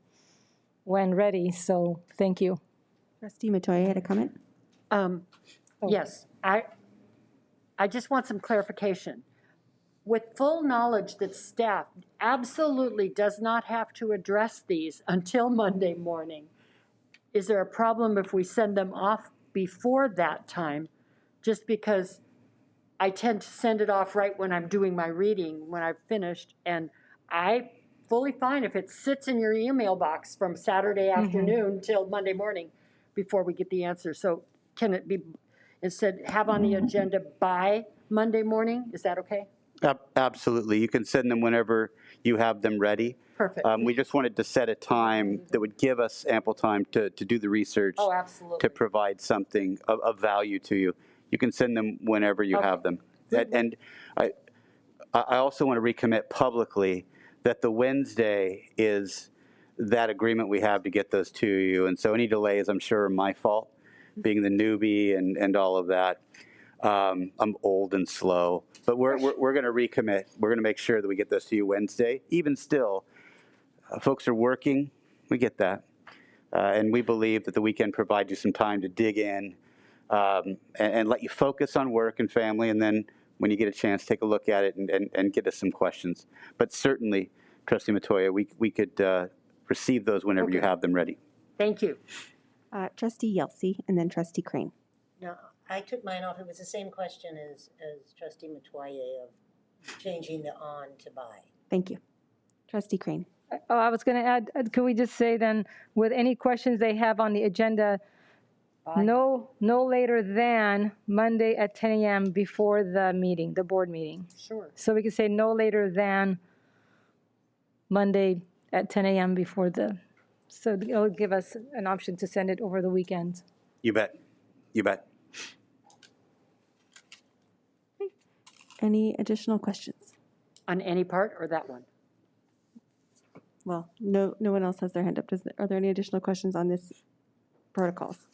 when ready. So thank you. Trustee Matoye had a comment? Yes, I just want some clarification. With full knowledge that staff absolutely does not have to address these until Monday morning, is there a problem if we send them off before that time? Just because I tend to send it off right when I'm doing my reading, when I've finished, and I fully fine if it sits in your email box from Saturday afternoon till Monday morning before we get the answer. So can it be, instead, have on the agenda by Monday morning? Is that okay? Absolutely. You can send them whenever you have them ready. Perfect. We just wanted to set a time that would give us ample time to do the research. Oh, absolutely. To provide something of value to you. You can send them whenever you have them. And I also want to recommit publicly that the Wednesday is that agreement we have to get those to you. And so any delays, I'm sure, are my fault, being the newbie and all of that. I'm old and slow, but we're going to recommit. We're going to make sure that we get those to you Wednesday. Even still, folks are working. We get that. And we believe that the weekend provides you some time to dig in and let you focus on work and family. And then when you get a chance, take a look at it and get us some questions. But certainly, Trustee Matoya, we could receive those whenever you have them ready. Thank you. Trustee Yelsey, and then Trustee Crane. No, I took mine off. It was the same question as Trustee Matoye of changing the on to by. Thank you. Trustee Crane. Oh, I was going to add, could we just say then, with any questions they have on the agenda, no later than Monday at 10 a.m. before the meeting, the board meeting. Sure. So we could say no later than Monday at 10 a.m. before the, so it'll give us an option to send it over the weekend. You bet. You bet. Any additional questions? On any part or that one? Well, no one else has their hand up. Are there any additional questions on this protocols?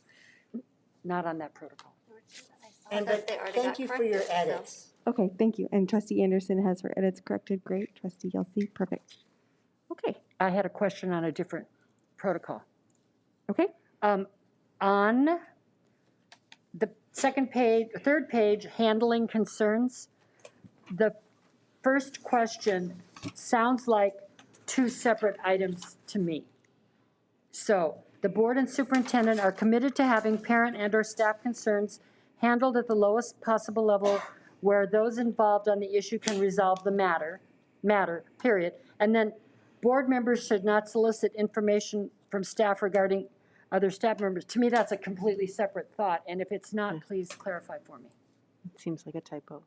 Not on that protocol. And but thank you for your edits. Okay, thank you. And Trustee Anderson has her edits corrected. Great. Trustee Yelsey, perfect. Okay. I had a question on a different protocol. Okay. On the third page, handling concerns, the first question sounds like two separate items to me. So the board and superintendent are committed to having parent and/or staff concerns handled at the lowest possible level where those involved on the issue can resolve the matter, period. And then board members should not solicit information from staff regarding other staff members. To me, that's a completely separate thought. And if it's not, please clarify for me. It seems like a typo.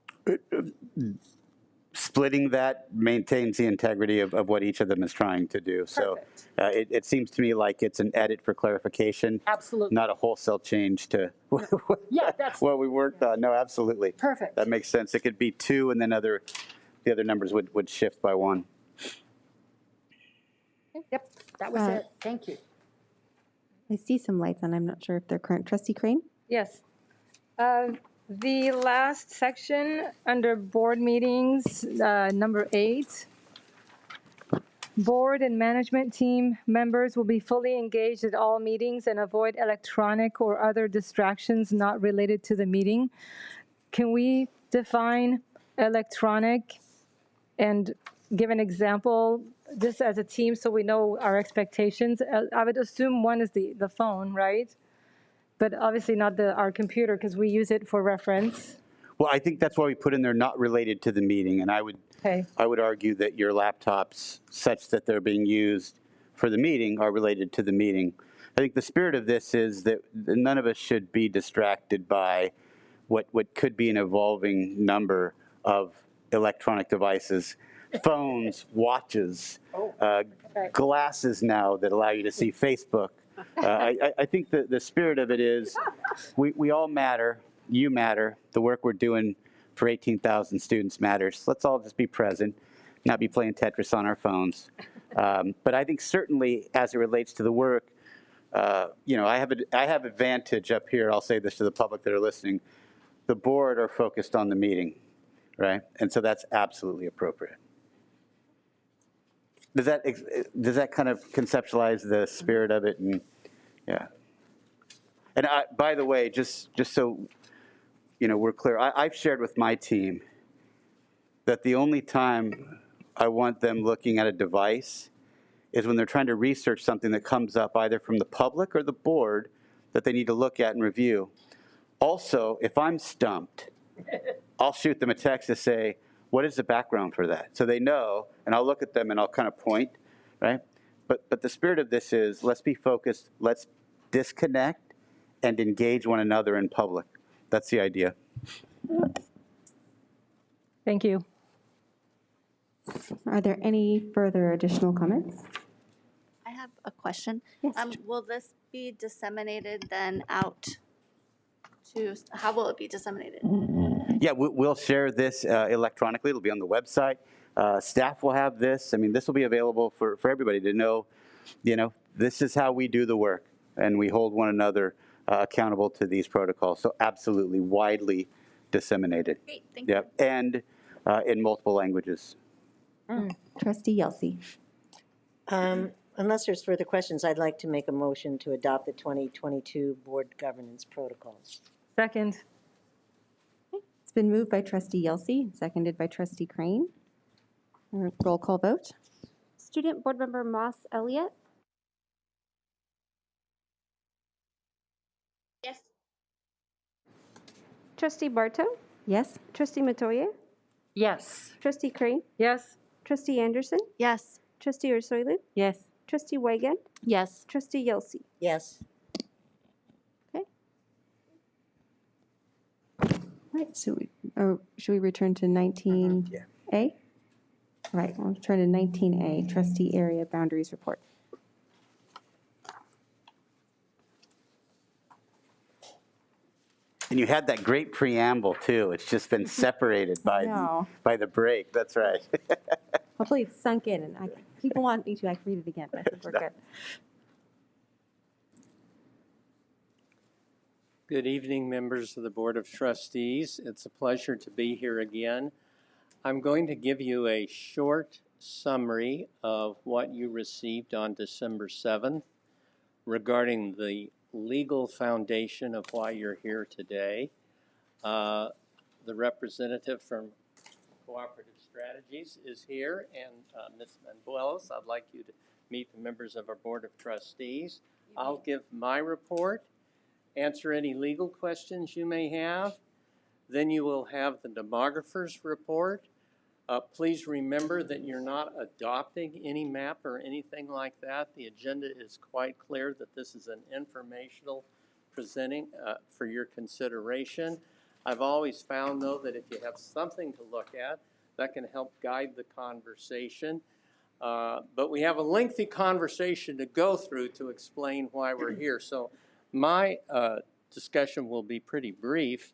Splitting that maintains the integrity of what each of them is trying to do. So it seems to me like it's an edit for clarification. Absolutely. Not a wholesale change to what we worked on. No, absolutely. Perfect. That makes sense. It could be two, and then the other numbers would shift by one. Yep, that was it. Thank you. I see some lights on. I'm not sure if they're current. Trustee Crane? Yes. The last section under board meetings, number 8, board and management team members will be fully engaged at all meetings and avoid electronic or other distractions not related to the meeting. Can we define electronic and give an example just as a team so we know our expectations? I would assume one is the phone, right? But obviously not our computer because we use it for reference. Well, I think that's why we put in there not related to the meeting, and I would argue that your laptops, such that they're being used for the meeting, are related to the meeting. I think the spirit of this is that none of us should be distracted by what could be an evolving number of electronic devices, phones, watches, glasses now that allow you to see Facebook. I think the spirit of it is we all matter, you matter, the work we're doing for 18,000 students matters. Let's all just be present, not be playing Tetris on our phones. But I think certainly as it relates to the work, I have advantage up here. I'll say this to the public that are listening. The board are focused on the meeting, right? And so that's absolutely appropriate. Does that kind of conceptualize the spirit of it? And yeah. And by the way, just so we're clear, I've shared with my team that the only time I want them looking at a device is when they're trying to research something that comes up either from the public or the board that they need to look at and review. Also, if I'm stumped, I'll shoot them a text to say, what is the background for that? So they know, and I'll look at them and I'll kind of point, right? But the spirit of this is, let's be focused, let's disconnect and engage one another in public. That's the idea. Thank you. Are there any further additional comments? I have a question. Yes. Will this be disseminated then out to, how will it be disseminated? Yeah, we'll share this electronically. It'll be on the website. Staff will have this. I mean, this will be available for everybody to know this is how we do the work, and we hold one another accountable to these protocols. So absolutely widely disseminated. Great, thank you. Yep, and in multiple languages. Trustee Yelsey. Unless there's further questions, I'd like to make a motion to adopt the 2022 Board Governance Protocols. Second. It's been moved by Trustee Yelsey, and seconded by Trustee Crane. Roll call vote. Student Board Member Moss Elliott, Yes. Trustee Barto, Yes? Trustee Matoye, Yes. Trustee Crane, Yes. Trustee Anderson, Yes. Trustee Ursulou, Yes. Trustee Weigand, Yes. Trustee Yelsey. Yes. All right, so should we return to 19A? All right, we'll turn to 19A, Trustee Area Boundaries Report. And you had that great preamble, too. It's just been separated by, know. by the break. That's right. Hopefully it's sunk in, and people want me to, I can read it again, but I think we're good. Good evening, members of the Board of Trustees. It's a pleasure to be here again. I'm going to give you a short summary of what you received on December 7th regarding the legal foundation of why you're here today. The representative from Cooperative Strategies is here, and Ms. Manuelos, I'd like you to meet the members of our Board of Trustees. I'll give my report, answer any legal questions you may have. Then you will have the demographer's report. Please remember that you're not adopting any map or anything like that. The agenda is quite clear that this is an informational presenting for your consideration. I've always found, though, that if you have something to look at, that can help guide the conversation. But we have a lengthy conversation to go through to explain why we're here. So my discussion will be pretty brief.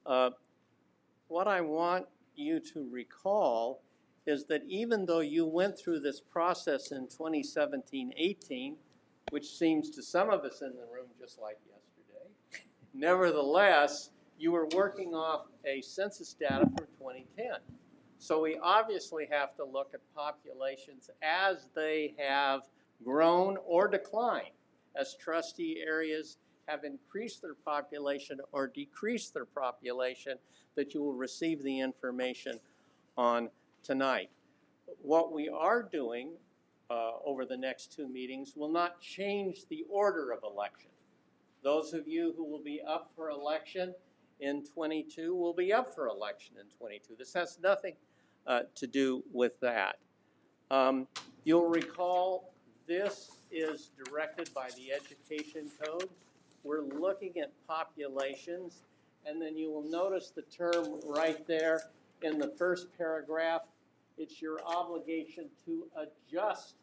What I want you to recall is that even though you went through this process in 2017-18, which seems to some of us in the room just like yesterday, nevertheless, you were working off a census data from 2010. So we obviously have to look at populations as they have grown or declined, as trustee areas have increased their population or decreased their population, that you will receive the information on tonight. What we are doing over the next two meetings will not change the order of election. Those of you who will be up for election in 22 will be up for election in 22. This has nothing to do with that. You'll recall this is directed by the Education Code. We're looking at populations, and then you will notice the term right there in the first paragraph. It's your obligation to adjust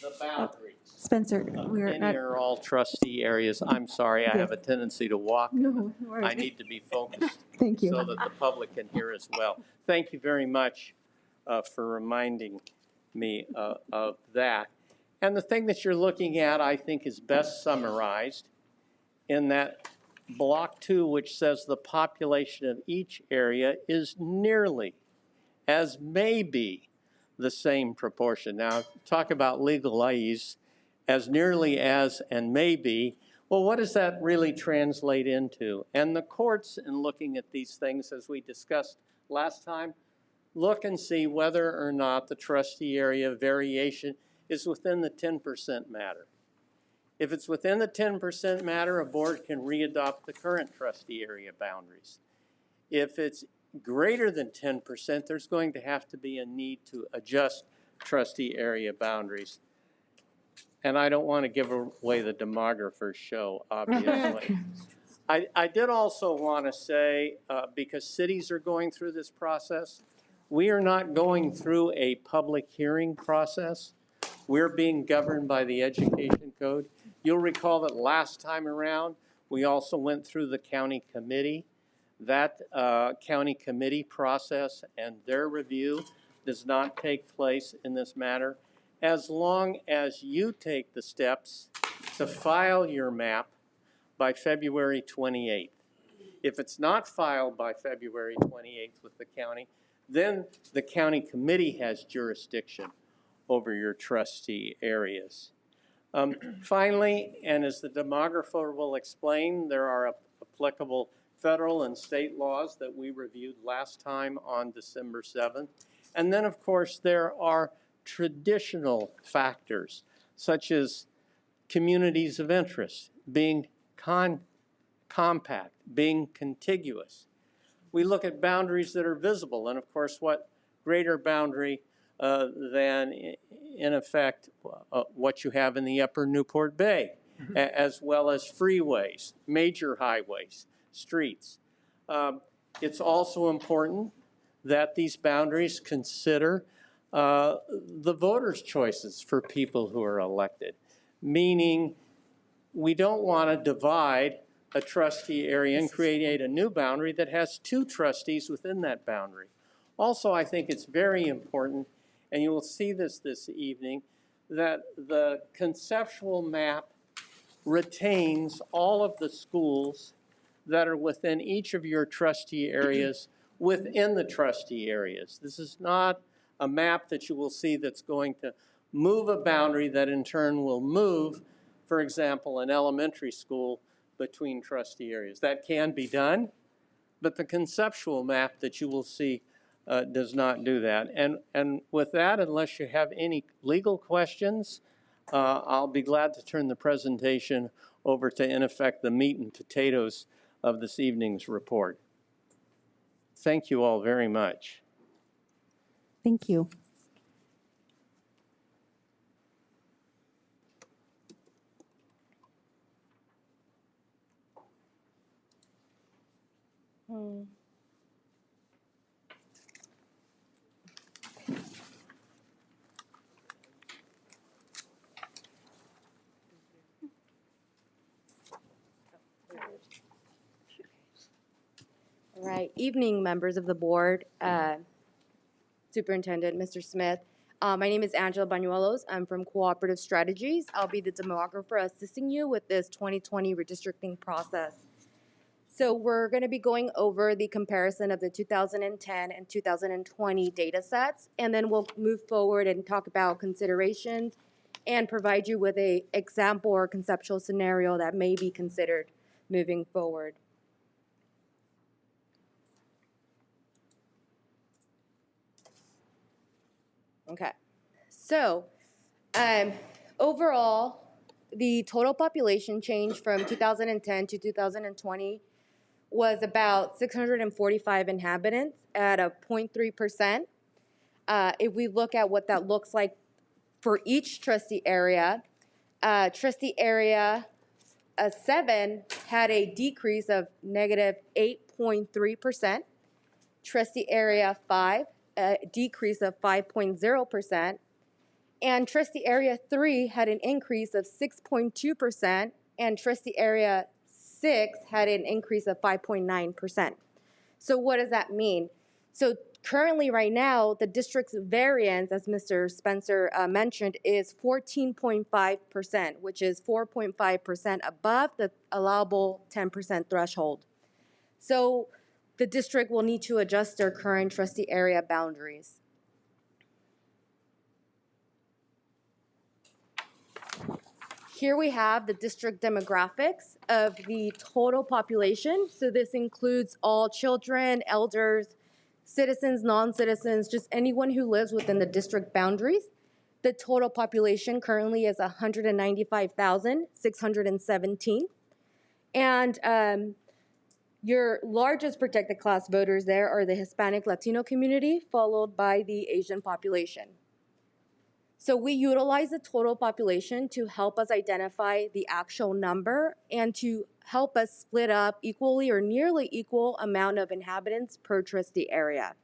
the boundaries. Spencer, we're Any at, or all trustee areas. I'm sorry, I have a tendency to walk. no I worries. need to be focused. Thank you. So that the public can hear as well. Thank you very much for reminding me of that. And the thing that you're looking at, I think, is best summarized in that block 2, which says the population of each area is nearly, as may be, the same proportion. Now, talk about legalese, as nearly as and may be. Well, what does that really translate into? And the courts, in looking at these things, as we discussed last time, look and see whether or not the trustee area variation is within the 10% matter. If it's within the 10% matter, a board can readopt the current trustee area boundaries. If it's greater than 10%, there's going to have to be a need to adjust trustee area boundaries. And I don't want to give away the demographer's show, obviously. I did also want to say, because cities are going through this process, we are not going through a public hearing process. We're being governed by the Education Code. You'll recall that last time around, we also went through the county committee. That county committee process and their review does not take place in this matter. as long as you take the steps to file your map by February 28th. If it's not filed by February 28th with the county, then the county committee has jurisdiction over your trustee areas. Finally, and as the demographer will explain, there are applicable federal and state laws that we reviewed last time on December 7th. And then, of course, there are traditional factors, such as communities of interest, being compact, being contiguous. We look at boundaries that are visible, and of course, what greater boundary than, in effect, what you have in the upper Newport Bay, as well as freeways, major highways, streets. It's also important that these boundaries consider the voters' choices for people who are elected, meaning we don't want to divide a trustee area and create a new boundary that has two trustees within that boundary. Also, I think it's very important, and you will see this evening, that the conceptual map retains all of the schools that are within each of your trustee areas within the trustee areas. This is not a map that you will see that's going to move a boundary that in turn will move, for example, an elementary school between trustee areas. That can be done, but the conceptual map that you will see does not do that. And with that, unless you have any legal questions, I'll be glad to turn the presentation over to, in effect, the meat and potatoes of this evening's report. Thank you all very much. Thank you. All right, evening members of the board, Superintendent, Mr. Smith. My name is Angela Banuelos. I'm from Cooperative Strategies. I'll be the demographer assisting you with this 2020 redistricting process. So we're going to be going over the comparison of the 2010 and 2020 data sets, and then we'll move forward and talk about considerations and provide you with an example or conceptual scenario that may be considered moving forward. Okay, so overall, the total population change from 2010 to 2020 was about 645 inhabitants at a 0.3%. If we look at what that looks like for each trustee area 7 had a decrease of negative 8.3%. Trustee area 5, a decrease of 5.0%. And trustee area 3 had an increase of 6.2%. And trustee area 6 had an increase of 5.9%. So what does that mean? So currently right now, the district's variance, as Mr. Spencer mentioned, is 14.5%, which is 4.5% above the allowable 10% threshold. So the district will need to adjust their current trustee area boundaries. Here we have the district demographics of the total population. So this includes all children, elders, citizens, non-citizens, just anyone who lives within the district boundaries. The total population currently is 195,617. And your largest protected class voters there are the Hispanic Latino community, followed by the Asian population. So we utilize the total population to help us identify the actual number and to help us split up equally or nearly equal amount of inhabitants per trustee area.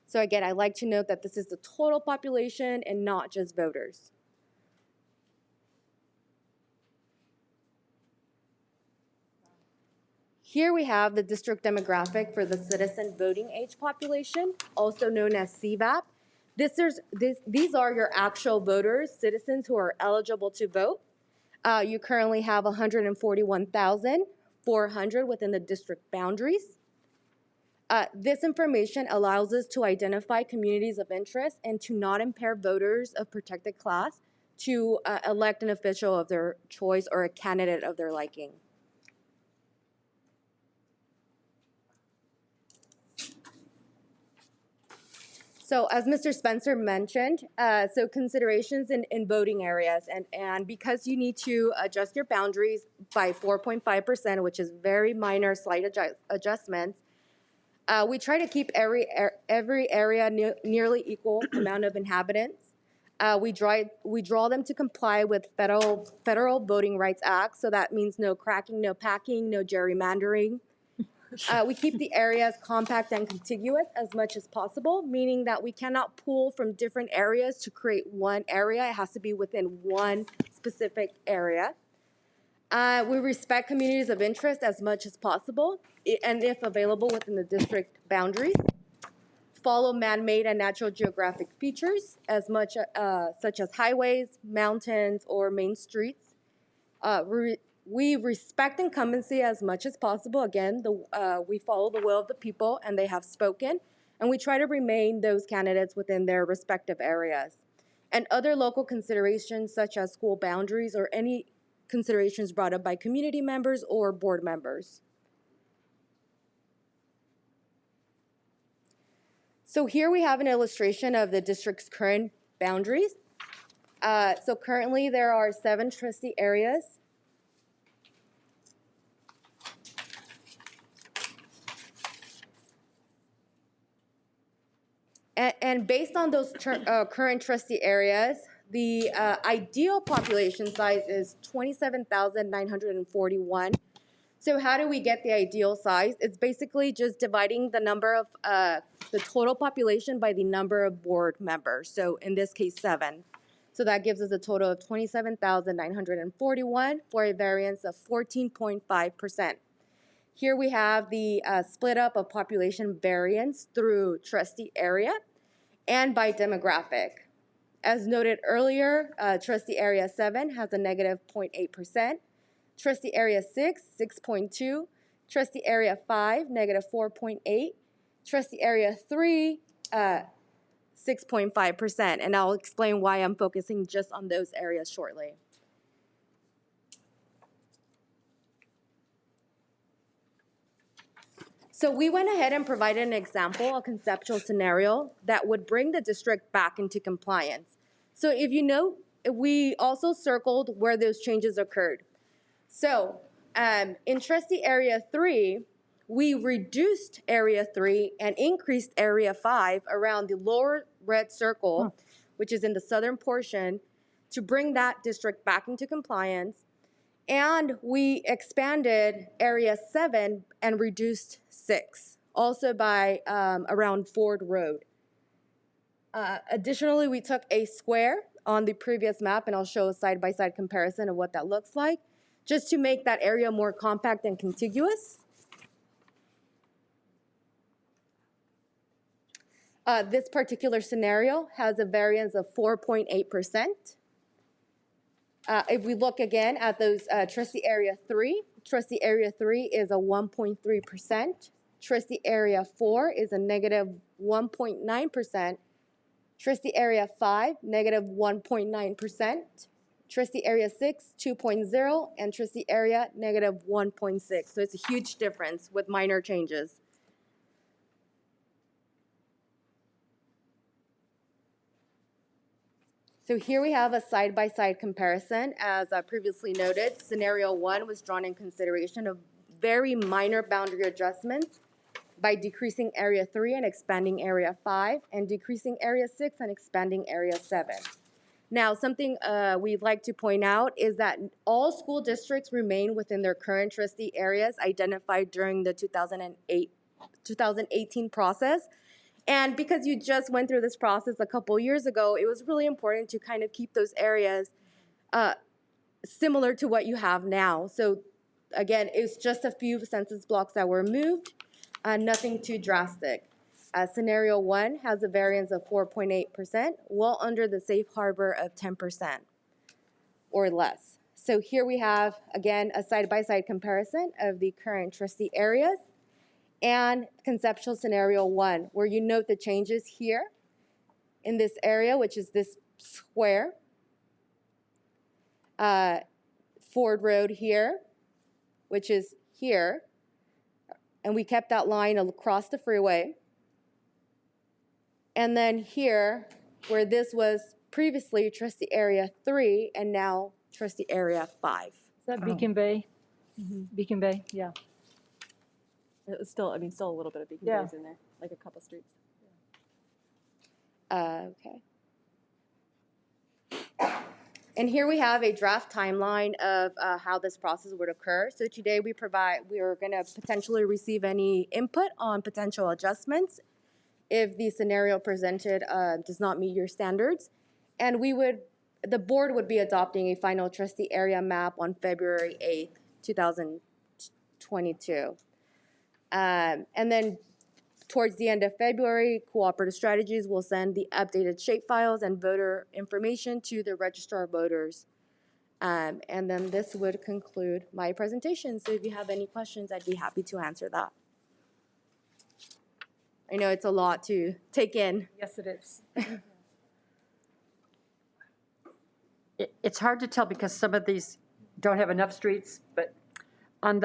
So again, I'd like to note that this is the total population and not just voters. Here we have the district demographic for the citizen voting age population, also known as CVAP. These are your actual voters, citizens who are eligible to vote. You currently have 141,400 within the district boundaries. This information allows us to identify communities of interest and to not impair voters of protected class to elect an official of their choice or a candidate of their liking. So as Mr. Spencer mentioned, so considerations in voting areas, and because you need to adjust your boundaries by 4.5%, which is very minor, slight adjustments, we try to keep every area nearly equal amount of inhabitants. We draw them to comply with federal Voting Rights Act, so that means no cracking, no packing, no gerrymandering. We keep the areas compact and contiguous as much as possible, meaning that we cannot pull from different areas to create one area. It has to be within one specific area. We respect communities of interest as much as possible, and if available within the district boundaries. Follow man-made and natural geographic features as much such as highways, mountains, or main streets. We respect incumbency as much as possible. Again, we follow the will of the people, and they have spoken, and we try to remain those candidates within their respective areas. And other local considerations such as school boundaries or any considerations brought up by community members or board members. So here we have an illustration of the district's current boundaries. So currently there are 7 trustee areas. And based on those current trustee areas, the ideal population size is 27,941. So how do we get the ideal size? It's basically just dividing the number of the total population by the number of board members. So in this case, 7. So that gives us a total of 27,941 for a variance of 14.5%. Here we have the split up of population variance through trustee area and by demographic. As noted earlier, trustee area 7 has a negative 0.8%. Trustee area 6, 6.2. Trustee area 5, negative 4.8. Trustee area 3, 6.5%. And I'll explain why I'm focusing just on those areas shortly. So we went ahead and provided an example, a conceptual scenario that would bring the district back into compliance. So if you know, we also circled where those changes occurred. So in trustee area 3, we reduced area 3 and increased area 5 around the lower red circle, which is in the southern portion, to bring that district back into compliance. And we expanded area 7 and reduced 6, also by around Ford Road. Additionally, we took a square on the previous map, and I'll show a side-by-side comparison of what that looks like, just to make that area more compact and contiguous. This particular scenario has a variance of 4.8%. If we look again at those trustee area 3 is a 1.3%. Trustee area 4 is a negative 1.9%. Trustee area 5, negative 1.9%. Trustee area 6, 2.0, and trustee area negative 1.6. So it's a huge difference with minor changes. So here we have a side-by-side comparison. As previously noted, scenario 1 was drawn in consideration of very minor boundary adjustments by decreasing area 3 and expanding area 5, and decreasing area 6 and expanding area 7. Now, something we'd like to point out is that all school districts remain within their current trustee areas identified during the 2018 process. And because you just went through this process a couple years ago, it was really important to kind of keep those areas similar to what you have now. So again, it's just a few census blocks that were moved, nothing too drastic. Scenario 1 has a variance of 4.8%, well under the safe harbor of 10% or less. So here we have, again, a side-by-side comparison of the current trustee areas and conceptual scenario 1, where you note the changes here in this area, which is this square. Ford Road here, which is here, and we kept that line across the freeway. And then here, where this was previously trustee area 3 and now trustee area 5. Is that Beacon Bay? Beacon Bay, yeah. It's still, I mean, still a little bit of Beacon Yeah. Bays in there, like a couple streets. Okay. And here we have a draft timeline of how this process would occur. So today we are going to potentially receive any input on potential adjustments if the scenario presented does not meet your standards. And the board would be adopting a final trustee area map on February 8th, 2022. And then towards the end of February, Cooperative Strategies will send the updated shapefiles and voter information to the registrar of voters. And then this would conclude my presentation. So if you have any questions, I'd be happy to answer that. I know it's a lot to take in. Yes, it is. It's hard to tell because some of these don't have enough streets, but on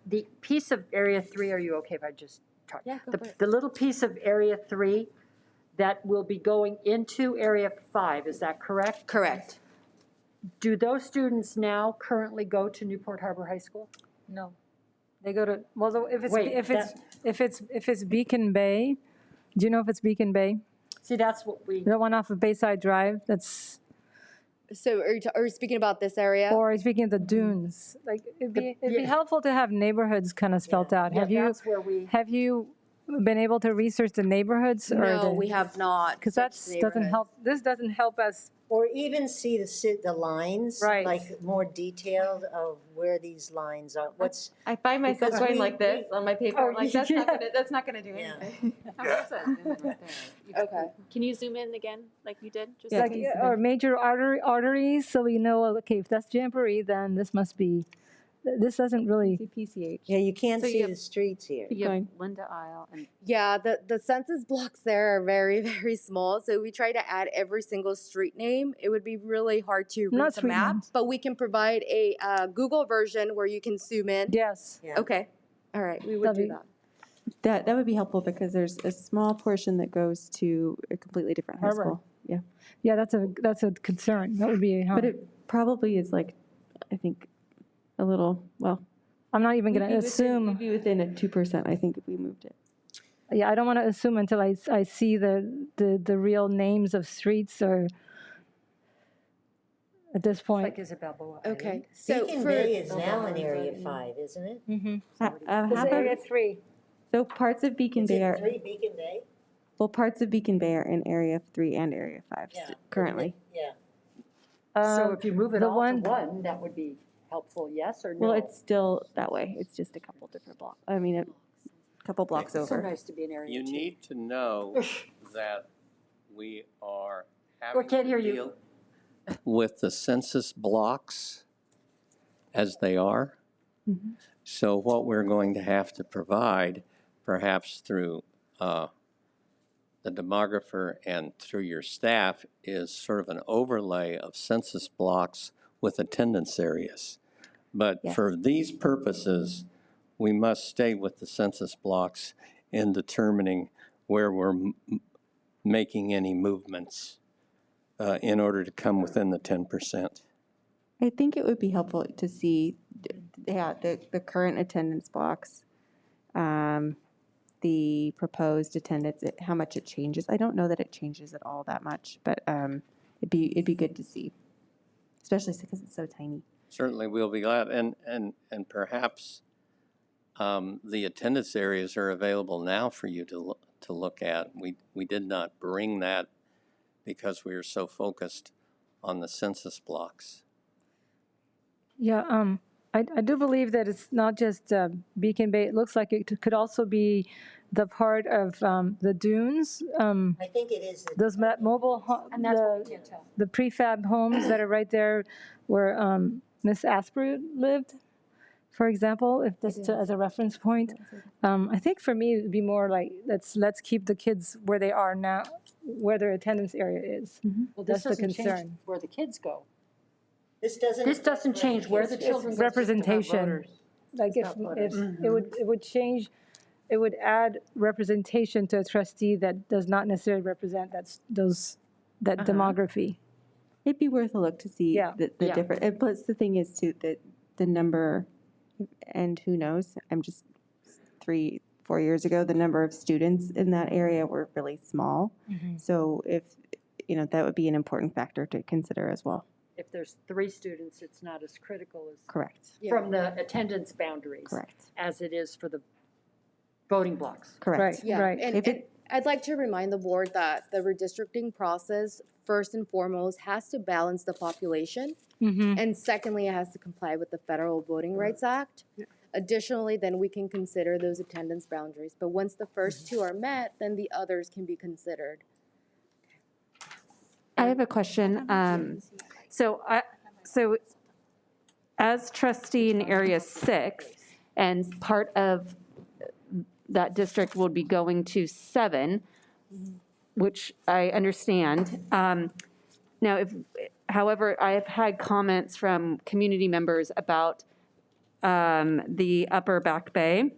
the piece of Area 3, are you okay if I just talk? Yeah, go for it. The little piece of Area 3 that will be going into Area 5, is that correct? Correct. Do those students now currently go to Newport Harbor High School? No. They go to, well, if it's, Wait, if it's Beacon Bay, do you know if it's Beacon Bay? See, that's what we, The one off of Bayside Drive, that's, So are you speaking about this area? or speaking of the dunes, like, it'd be helpful to have neighborhoods kind of spelled out. yeah, that's where we. Have you been able to research the neighborhoods? No, we have not. Because that doesn't help, this doesn't help us. Or even see the lines, Right. like more detailed of where these lines are, what's. I find myself Because going we- like this on my paper. I'm like, that's not gonna do Yeah. anything. Okay. Can you zoom in again, like you did? Just Like, or major arteries, so we know, okay, if that's Jamboree, then this must be, this doesn't really. PCH. Yeah, you can't So you see have- the streets here. You have Linda Isle and. Yeah, the census blocks there are very, very small. So we try to add every single street name. It would be really hard to read Not the street map, names. but we can provide a Google version where you can zoom in. Yes. Yeah. Okay. All right, we would That'd do be- that. That would be helpful because there's a small portion that goes to a completely different high Harbor. school. Yeah. Yeah, that's a concern. That would be, But it probably is like, I think, a little, well. I'm not even we'd going be to within- assume. We'd be within a 2%, I think, if we moved it. Yeah, I don't want to assume until I see the real names of streets or at this point. Like Isabel Boa. Okay. So Beacon for Bay is now in Area 5, isn't it? Mm-hmm. Half of- Area 3. So parts of Beacon Is Bay it are, 3 Beacon Bay? well, parts of Beacon Bay are in Area 3 and Area 5 Yeah. currently. Yeah. So if you move it the all one- to one, that would be helpful, yes or no? Well, it's still that way. It's just a couple different blocks. I mean, a couple blocks It's so over. nice to be in Area 2. You need to know that we are We having can't to hear you. deal with the census blocks as they are. Mm-hmm. So what we're going to have to provide, perhaps through the demographer and through your staff, is sort of an overlay of census blocks with attendance areas. But Yes. for these purposes, we must stay with the census blocks in determining where we're making any movements in order to come within the 10%. I think it would be helpful to see, the current attendance blocks, the proposed attendance, how much it changes. I don't know that it changes at all that much, but it'd be good to see, especially because it's so tiny. Certainly, we'll be glad, and perhaps the attendance areas are available now for you to look at. We did not bring that because we were so focused on the census blocks. Yeah, I do believe that it's not just Beacon Bay. It looks like it could also be the part of the dunes. I think it is. Those mobile, And that's what we can't tell. the prefab homes that are right there where Miss Asper lived, for example, if this as a reference point. I think for me, it would be more like, let's keep the kids where they are now, where their attendance area is. Well, That's this the doesn't change concern. where the kids go. This doesn't change where the children go. Representation. Like if it would change, it would add representation to a trustee that does not necessarily represent that demography. It'd be worth a look to see Yeah. the Yeah. different, and plus the thing is too, that the number, and who knows, I'm just 3-4 years ago, the number of students in that area were really small. So if, that would be an important factor to consider as well. If there's 3 students, it's not as critical as Correct. from the attendance boundaries. Correct. As it is for the voting blocks. Correct. Right, Yeah, right. and I'd like to remind the board that the redistricting process, first and foremost, has to balance the population. And secondly, it has to comply with the Federal Voting Rights Act. Additionally, then we can consider those attendance boundaries. But once the first 2 are met, then the others can be considered. I have a question. So as trustee in Area 6, and part of that district will be going to 7, which I understand. Now, however, I have had comments from community members about the Upper Back Bay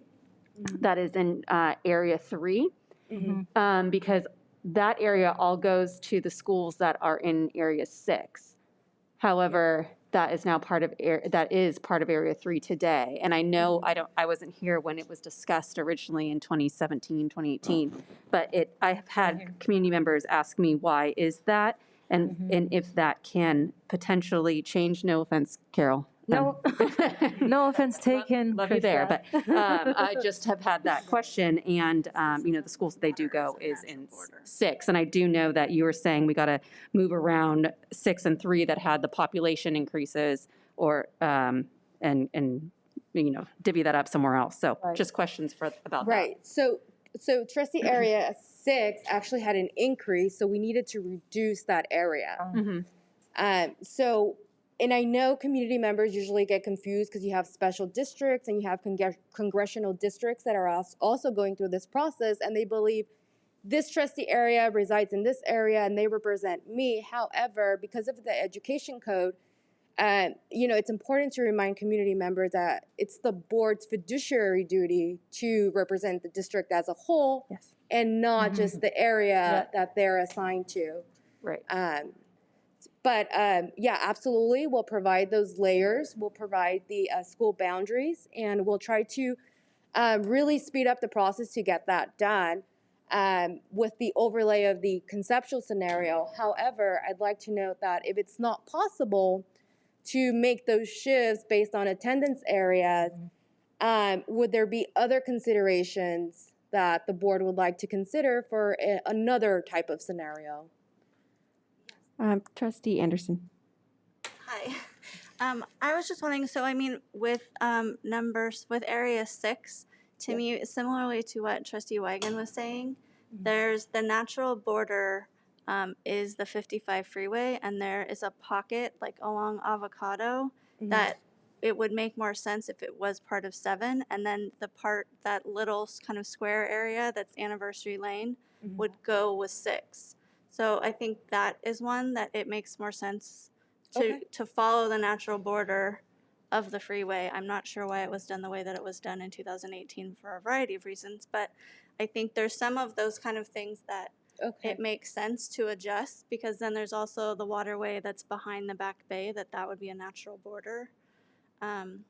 that is in Area 3, because that area all goes to the schools that are in Area 6. However, that is now part of Area 3 today. And I know I wasn't here when it was discussed originally in 2017, 2018, but I have had community members ask me why is that, and if that can potentially change. No offense, Carol. No, no offense taken. Love you there, but I just have had that question, and the schools that they do go is in 6, and I do know that you were saying we got to move around 6 and 3 that had the population increases, or and divvy that up somewhere else. So just questions about that. Right. So trustee area 6 actually had an increase, so we needed to reduce that area. And I know community members usually get confused because you have special districts and you have congressional districts that are also going through this process, and they believe this trustee area resides in this area and they represent me. However, because of the education code, it's important to remind community members that it's the board's fiduciary duty to represent the district as a whole, and not just the area that they're assigned to. Right. But absolutely, we'll provide those layers. We'll provide the school boundaries, and we'll try to really speed up the process to get that done with the overlay of the conceptual scenario. However, I'd like to note that if it's not possible to make those shifts based on attendance areas, would there be other considerations that the board would like to consider for another type of scenario? Trustee Anderson. Hi. I was just wondering, so I mean, with numbers, with Area 6, to me, similarly to what Trustee Wiegand was saying, there's the natural border is the 55 freeway, and there is a pocket like along Avocado that it would make more sense if it was part of 7, and then that little kind of square area that's Anniversary Lane would go with 6. So I think that is one that it makes more sense to follow the natural border of the freeway. I'm not sure why it was done the way that it was done in 2018 for a variety of reasons, but I think there's some of those kind of things that it makes sense to adjust, because then there's also the waterway that's behind the Back Bay, that would be a natural border. And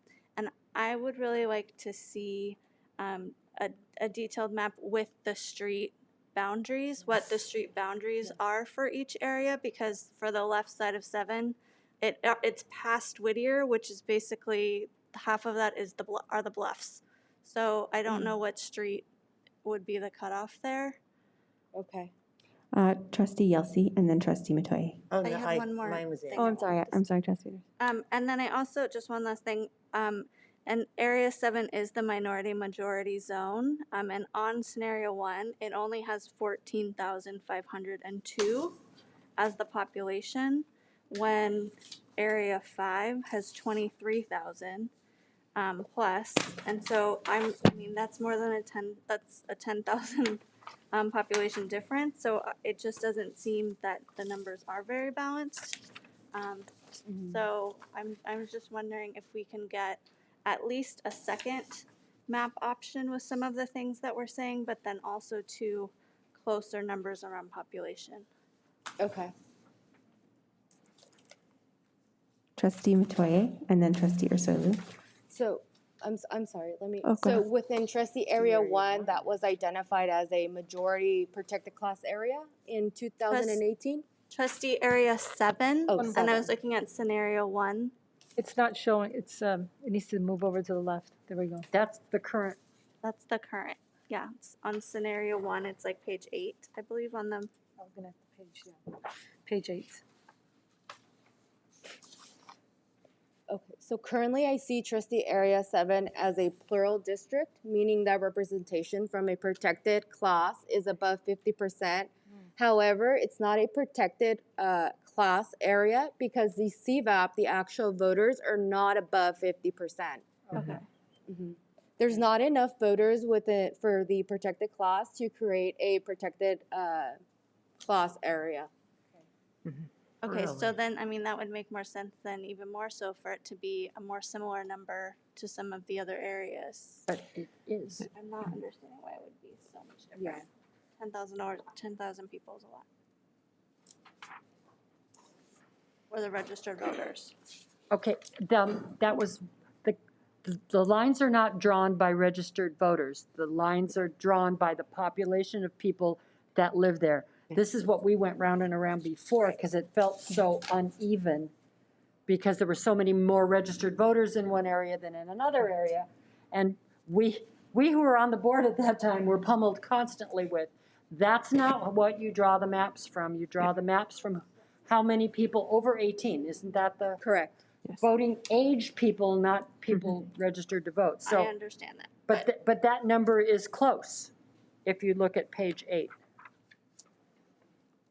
I would really like to see a detailed map with the street boundaries, what the street boundaries are for each area, because for the left side of 7, it's past Whittier, which is basically half of that are the bluffs. So I don't know what street would be the cutoff there. Okay. Trustee Yelsey, and then Trustee Matoye. I have one more. Mine was it. Oh, I'm sorry, Trustee. And then I also, just one last thing, and Area 7 is the minority-majority zone, and on Scenario 1, it only has 14,502 as the population, when Area 5 has 23,000 plus, and so I mean, that's more than that's a 10,000 population difference, so it just doesn't seem that the numbers are very balanced. So I'm just wondering if we can get at least a second map option with some of the things that we're saying, but then also two closer numbers around population. Okay. Trustee Metoyer, and then Trustee Ursulou. So I'm sorry. Let me. Oh, go So ahead. within Trustee Area 1, that was identified as a majority protected class area in 2018. Trustee Area 7, Oh, and I seven. was looking at Scenario 1. It's not showing, it needs to move over to the left. There we go. That's the current. That's the current. Yeah, it's on Scenario 1, it's like page 8, I believe, on the. I was gonna have the page, yeah. Page 8. Okay, so currently I see Trustee Area 7 as a plural district, meaning that representation from a protected class is above 50%. However, it's not a protected class area because the CVAP, the actual voters, are not above 50%. Okay. There's not enough voters with it for the protected class to create a protected class area. Okay, so then, I mean, that would make more sense then, even more so for it to be a more similar number to some of the other areas. But it is. I'm not understanding why it would be so much different. Yeah. 10,000 people is a lot. Or the registered voters. Okay, that was, the lines are not drawn by registered voters. The lines are drawn by the population of people that live there. This is what we went round and around before because it felt so uneven because there were so many more registered voters in one area than in another area. And we who were on the board at that time were pummeled constantly with, that's not what you draw the maps from. You draw the maps from how many people over 18. Isn't that the? Correct. Voting age people, not people registered to vote. So, I understand that. but that number is close if you look at page 8.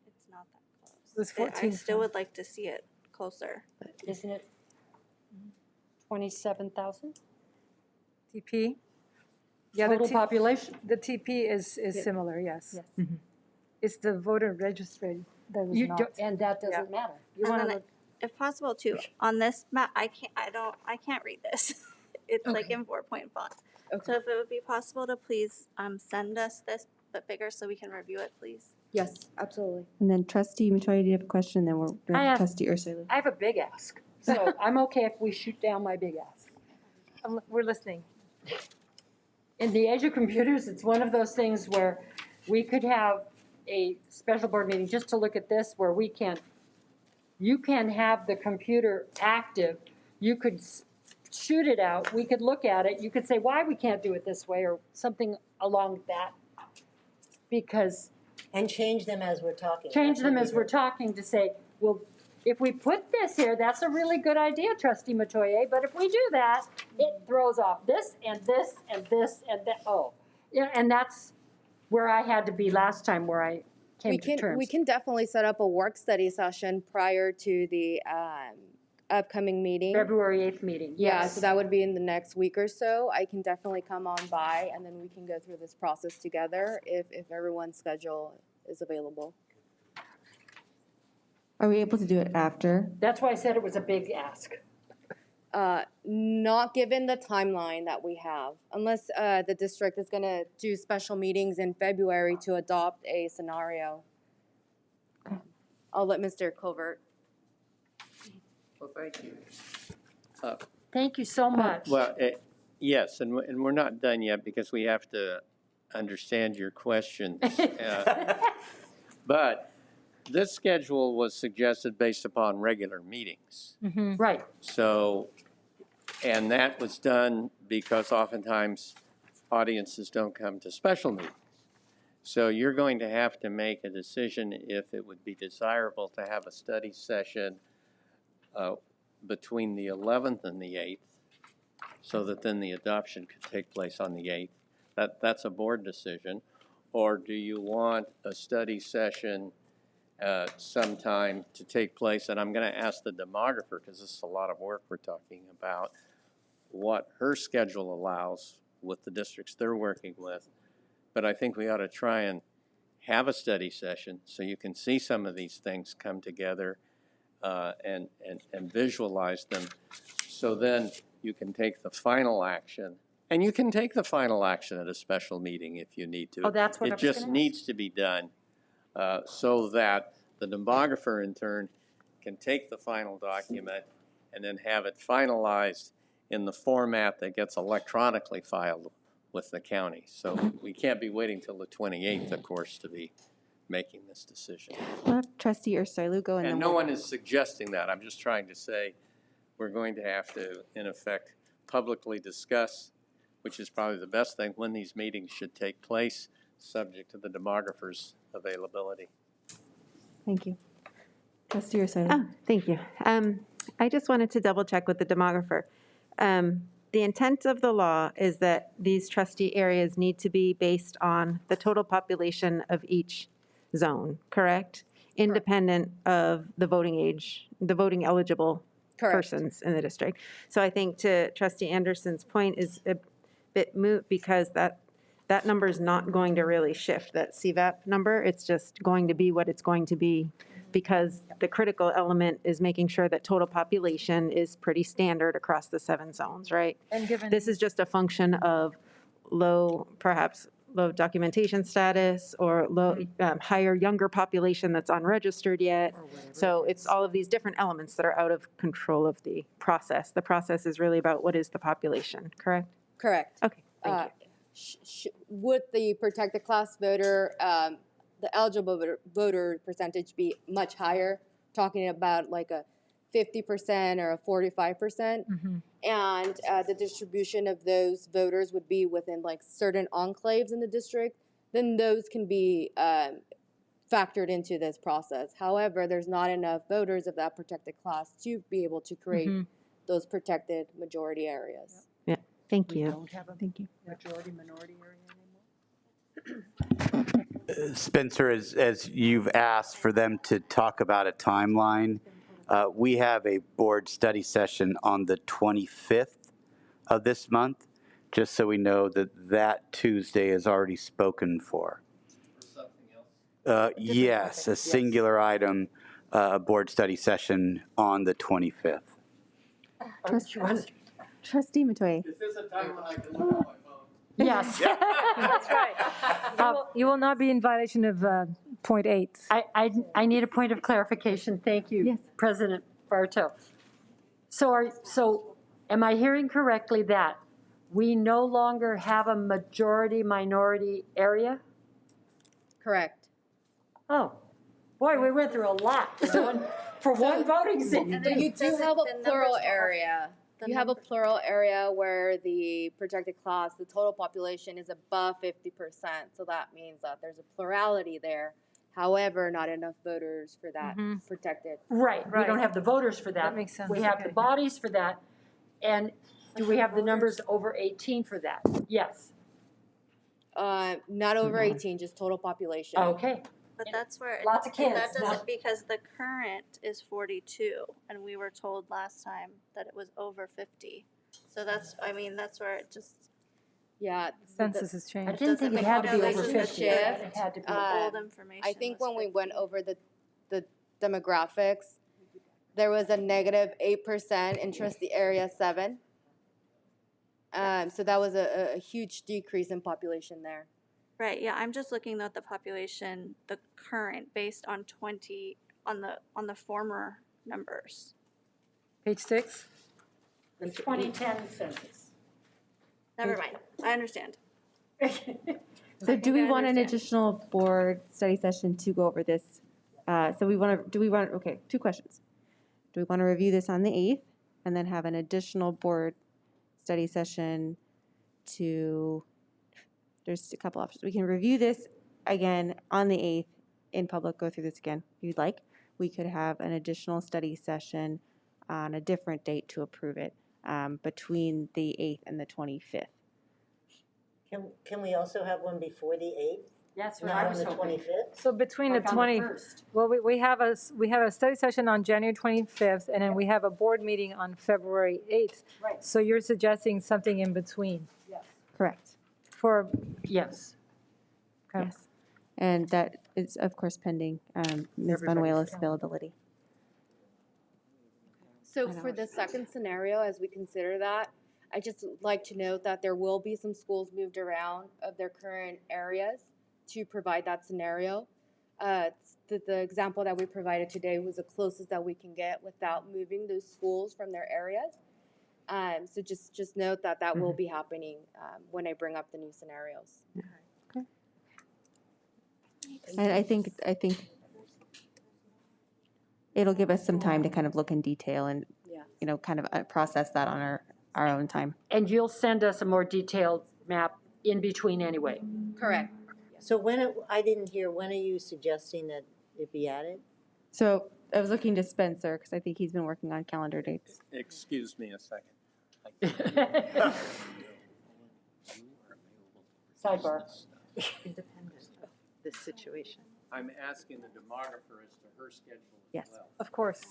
It's not that close. It was 14. I still would like to see it closer. Isn't it 27,000 TP? Yeah, the total population? The TP is similar, yes. It's the voter registry that is not. And that doesn't matter. You And want then to look. if possible too, on this map, I can't read this. It's like in 4-point font. Okay. So if it would be possible to please send us this, but bigger, so we can review it, please. Yes, absolutely. And then Trustee Metoyer, do you have a question? Then we'll Trustee Ursulou. I have a big ask, so I'm okay if we shoot down my big ask. We're listening. In the age of computers, it's one of those things where we could have a special board meeting just to look at this, where you can have the computer active, you could shoot it out, we could look at it, you could say why we can't do it this way or something along that, because. And change them as we're talking. Change them as we're talking to say, well, if we put this here, that's a really good idea, Trustee Metoyer, but if we do that, it throws off this and this and this and that, yeah, and that's where I had to be last time, where I came to terms. We can definitely set up a work study session prior to the upcoming meeting. February 8th meeting, Yeah, yes. so that would be in the next week or so. I can definitely come on by and then we can go through this process together if everyone's schedule is available. Are we able to do it after? That's why I said it was a big ask. Not given the timeline that we have, unless the district is gonna do special meetings in February to adopt a scenario. I'll let Mr. Colbert. Well, thank you. Thank you so much. Well, yes, and we're not done yet because we have to understand your questions. But this schedule was suggested based upon regular meetings. Right. So, and that was done because oftentimes audiences don't come to special meetings. So you're going to have to make a decision if it would be desirable to have a study session between the 11th and the 8th, so that then the adoption could take place on the 8th. That's a board decision. Or do you want a study session sometime to take place? And I'm going to ask the demographer, because this is a lot of work we're talking about, what her schedule allows with the districts they're working with. But I think we ought to try and have a study session so you can see some of these things come together and visualize them. So then you can take the final action. And you can take the final action at a special meeting if you need to. Oh, that's what I it was just gonna needs to be done so that the demographer in turn can take the final document and then have it finalized in the format that gets electronically filed with the county. So we can't be waiting till the 28th, of course, to be making this decision. We'll have Trustee Ursulou go and And then no we'll- one is suggesting that. I'm just trying to say we're going to have to, in effect, publicly discuss, which is probably the best thing, when these meetings should take place, subject to the demographer's availability. Thank you. Trustee Ursulou. Oh, thank you. I just wanted to double check with the demographer. The intent of the law is that these trustee areas need to be based on the total population of each zone, correct? Independent of the voting age, the voting eligible persons in the district. So I think to Trustee Anderson's point is a bit moot because that number is not going to really shift, that CVAP number. It's just going to be what it's going to be because the critical element is making sure that total population is pretty standard across the 7 zones, right? And given This is just a function of perhaps low documentation status or higher younger population that's unregistered yet. So it's all of these different elements that are out of control of the process. The process is really about what is the population, correct? Correct. Okay, thank you. Would the protected class voter, the eligible voter percentage be much higher? Talking about like a 50% or a 45%? And the distribution of those voters would be within like certain enclaves in the district, then those can be factored into this process. However, there's not enough voters of that protected class to be able to create those protected majority areas. Yeah, thank We you. don't have a Thank you. majority minority area anymore? Spencer, as you've asked for them to talk about a timeline, we have a board study session on the 25th of this month, just so we know that Tuesday is already spoken for. Yes, a singular item, a board study session on the 25th. Trustee Matoye. Is this a time when I can look at my phone? Yes. That's right. You will not be in violation of point 8. I need a point of clarification. Thank you, Yes. President Bartow. So am I hearing correctly that we no longer have a majority minority area? Correct. Oh, boy, we went through a lot for one voting seat. You do have a plural area. You have a plural area where the protected class, the total population is above 50%. So that means that there's a plurality there. However, not enough voters for that protected. Right, we don't have the voters for that. That makes sense, We have the okay. bodies for that. And do we have the numbers over 18 for that? Yes. Not over 18, just total population. Okay. But that's where, Lots of kids. that doesn't, because the current is 42, and we were told last time that it was over 50. So that's, I mean, that's where it just, Yeah. Census has I changed. didn't think it had to be over This is the 50. shift. It had to be. old information. I think was when we 50. went over the demographics, there was a negative 8% in Trustee Area 7. So that was a huge decrease in population there. Right, yeah, I'm just looking at the population, the current, based on 20, on the former numbers. Page 6? The 2010 census. Never mind, I understand. So do we I want an understand. additional board study session to go over this? Okay, 2 questions. Do we want to review this on the 8th and then have an additional board study session there's a couple options. We can review this again on the 8th in public, go through this again if you'd like. We could have an additional study session on a different date to approve it. between the 8th and the 25th. Can we also have one before the 8th? That's what Not I on was the hoping. 25th? So between Like the on 20, 1st. well, we have a study session on January 25th, and then we have a board meeting on February 8th. Right. So you're suggesting something in between Correct. for, Yes. okay. Yes. And that is, of course, pending Ms. Banuelos' availability. So for the second scenario, as we consider that, I just like to note that there will be some schools moved around of their current areas to provide that scenario. The example that we provided today was the closest that we can get without moving those schools from their areas. So just note that that will be happening when I bring up the new scenarios. Okay. And I think it'll give us some time to kind of look in detail and, you know, kind of process that on our own time. And you'll send us a more detailed map in between anyway. Correct. So I didn't hear, when are you suggesting that it be added? So I was looking to Spencer because I think he's been working on calendar dates. Excuse me a second. Sidebar. Independent of this situation. I'm asking the demographer as to her schedule Yes. as well. Of course.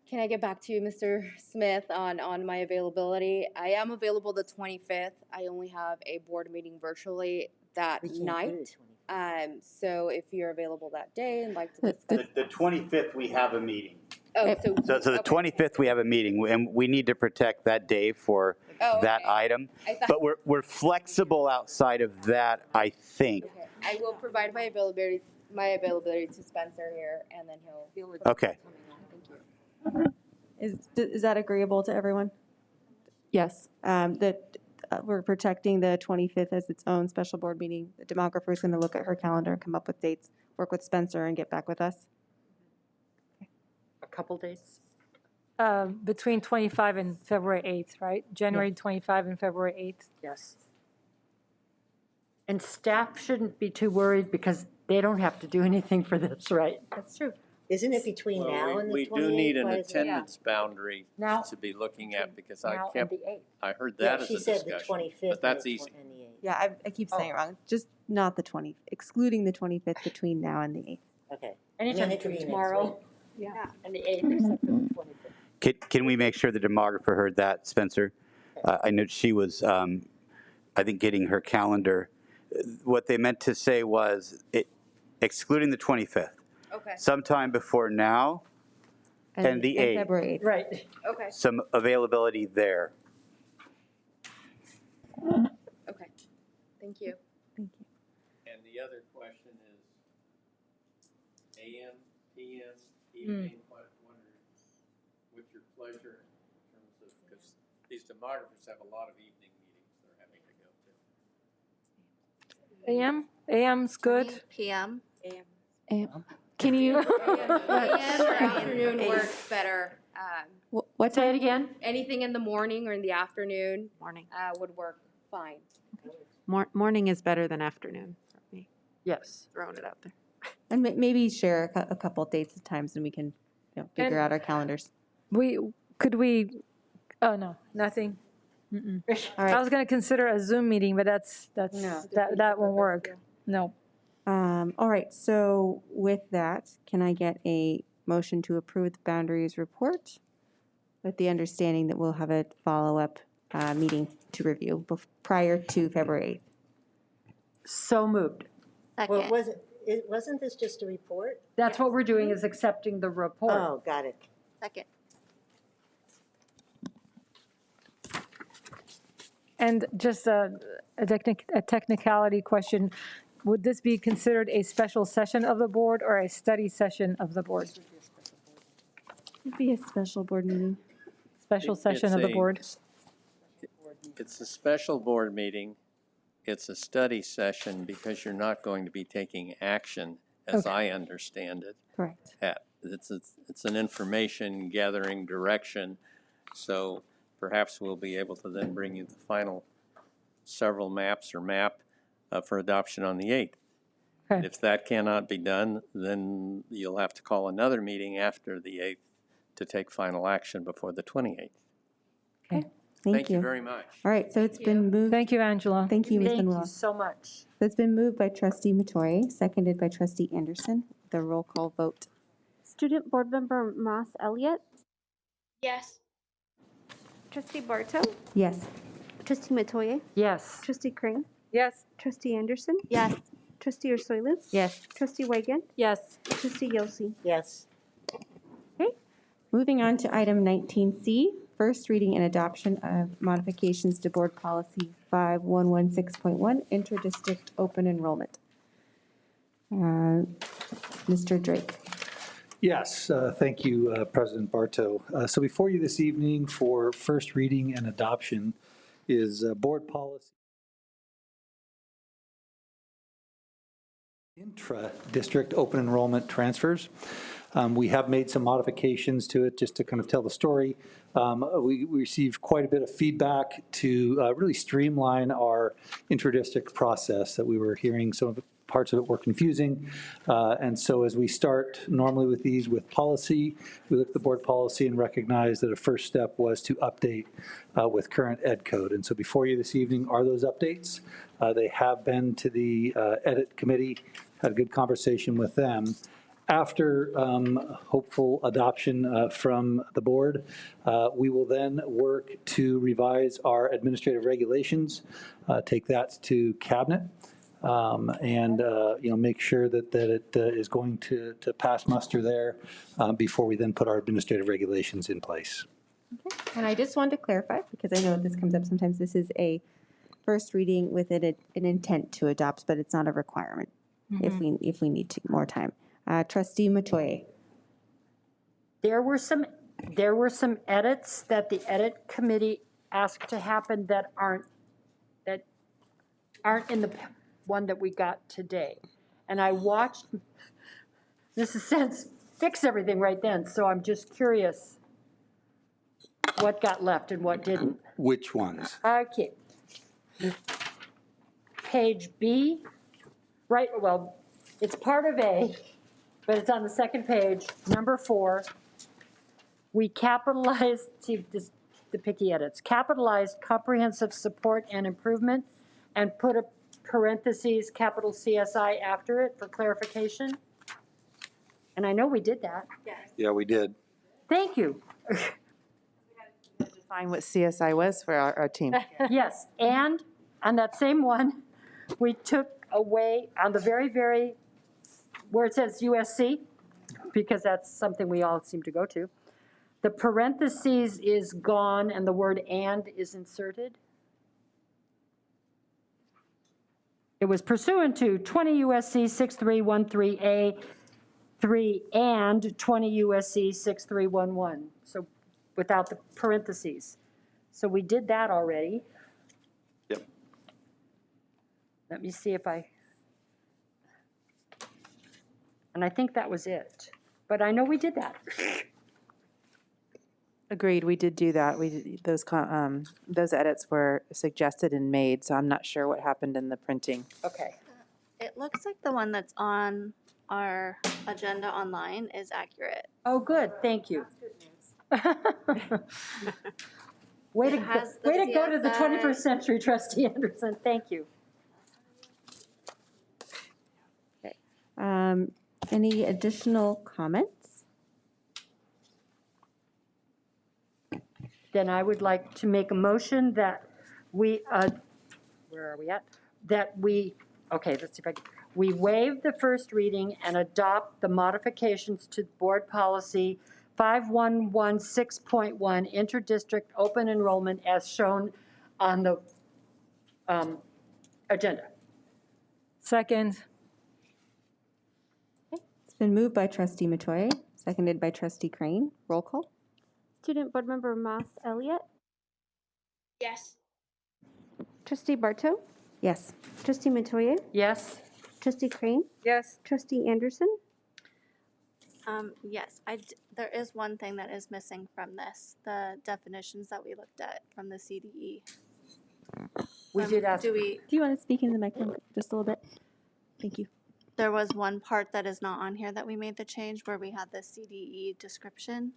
Can I get back to you, Mr. Smith, on my availability? I am available the 25th. I only have a board meeting virtually that We can't do night. the 25th. So if you're available that day and like to discuss. The 25th, we have a meeting. Oh, So the 25th, we have a meeting, and we need to protect that day for that item. But we're flexible outside of that, I think. Okay. I will provide my availability to Spencer here, and then he'll. Okay. Thank you. Is that agreeable to everyone? Yes. That we're protecting the 25th as its own special board meeting. The demographer is going to look at her calendar and come up with dates, work with Spencer, and get back with us. A couple days. Between 25 and February 8th, right? January 25 and February 8th. Yes. And staff shouldn't be too worried because they don't have to do anything for this, right? That's true. Isn't it between Well, now and the 28th? we do need an Why is it- attendance boundary Now- to be looking at because Now and the 8th. I heard Yeah, that as she a said the discussion. 25th. But that's and the easy. 28th. Yeah, I keep saying it wrong. Just not the 20th, excluding the 25th between now and the 8th. Okay. Anytime it could between be next tomorrow week. and the 8th, except for the 25th. Can we make sure the demographer heard that, Spencer? I know she was, I think, getting her calendar. What they meant to say was excluding the 25th. Okay. Sometime before now and the 8th. February 8th. Right. Okay. Some availability there. Okay. Thank you. Thank you. And the other question is AM, PM, evening, what's your pleasure in terms of, because these demographers have a lot of evening meetings they're having to go to. AM? AM's good. PM. Can you? AM or afternoon works better. What Say it time? again? Anything in the morning or in the afternoon Morning. would work fine. Morning is better than afternoon for me. Yes. Throwing it out there. And maybe share a couple dates and times and we can figure out our calendars. Oh, no, nothing. All I right. was going to consider a Zoom meeting, but No. that won't work. No. All right, so with that, can I get a motion to approve the boundaries report with the understanding that we'll have a follow-up meeting to review prior to February 8th? So moved. Well, wasn't this just a report? That's what we're doing is accepting the report. Oh, got it. Second. And just a technicality question, would this be considered a special session of the board or a study session of the board? It'd be a special board meeting. Special session of the board? It's a special board meeting. It's a study session because you're not going to be taking action, as I understand it. Correct. It's an information gathering direction, so perhaps we'll be able to then bring you the final several maps or map for adoption on the 8th. Okay. If that cannot be done, then you'll have to call another meeting after the 8th to take final action before the 28th. Thank you. very much. All right, so it's been moved. Thank you, Angela. Thank you, Ms. Thank you Benoit. so much. So it's been moved by Trustee Matoye, seconded by Trustee Anderson. The roll call vote. Student Board Member Moss Elliott, Yes. Trustee Barto, Yes. Trustee Matoye, Yes. Trustee Crane, Yes. Trustee Anderson, Yes. Trustee Ursulou, Yes. Trustee Weigand, Yes. Trustee Yelsey. Yes. Moving on to item 19C, first reading and adoption of modifications to Board Policy 5116.1, Interdistinct Open Enrollment. Mr. Drake. Yes, thank you, President Bartow. So before you this evening for first reading and adoption is Board Policy Intra-District Open Enrollment Transfers. We have made some modifications to it just to kind of tell the story. We received quite a bit of feedback to really streamline our intra-district process that we were hearing. Some of the parts of it were confusing. And so as we start normally with these with policy, we look at the board policy and recognize that a first step was to update with current ed code. And so before you this evening are those updates. They have been to the edit committee, had a good conversation with them. After hopeful adoption from the board, we will then work to revise our administrative regulations, take that to cabinet, and make sure that it is going to pass muster there before we then put our administrative regulations in place. Okay. And I just wanted to clarify, because I know this comes up sometimes, this is a first reading with an intent to adopt, but it's not a requirement if we need more time. Trustee Matoye. There were some edits that the edit committee asked to happen that aren't in the one that we got today. And I watched Mrs. Sense fix everything right then, so I'm just curious what got left and what didn't. Which ones? Okay. Page B, right, well, it's part of A, but it's on the second page, number 4. We capitalized, see this, the picky edits, capitalized comprehensive support and improvement and put a parentheses, capital CSI after it for clarification. And I know we did that. Yeah, we did. Thank you. Define what CSI was for our team. Yes, and on that same one, we took away on the very, where it says USC, because that's something we all seem to go to, the parentheses is gone and the word and is inserted. It was pursuant to 20 USC 6313A3 and 20 USC 6311, so without the parentheses. So we did that already. Yep. Let me see if and I think that was it. But I know we did that. Agreed, we did do that. We did, those edits were suggested and made, so I'm not sure what happened in the printing. Okay. It looks like the one that's on our agenda online is accurate. Oh, good, thank you. Way to go to the 21st century, Trustee Anderson, thank you. Okay. Any additional comments? Then I would like to make a motion that we, where are we at? That we, okay, let's see if we waive the first reading and adopt the modifications to Board Policy 5116.1, Interdistrict Open Enrollment as shown on the agenda. Second. It's been moved by Trustee Matoye, seconded by Trustee Crane. Roll call. Student Board Member Moss Elliott, Yes. Trustee Barto, Yes. Trustee Matoye, Yes? Trustee Crane, Yes. Trustee Anderson, Yes, there is one thing that is missing from this, the definitions that we looked at from the CDE. We did ask. Do you want to speak into the microphone just a little bit? Thank you. There was one part that is not on here that we made the change where we had the CDE description.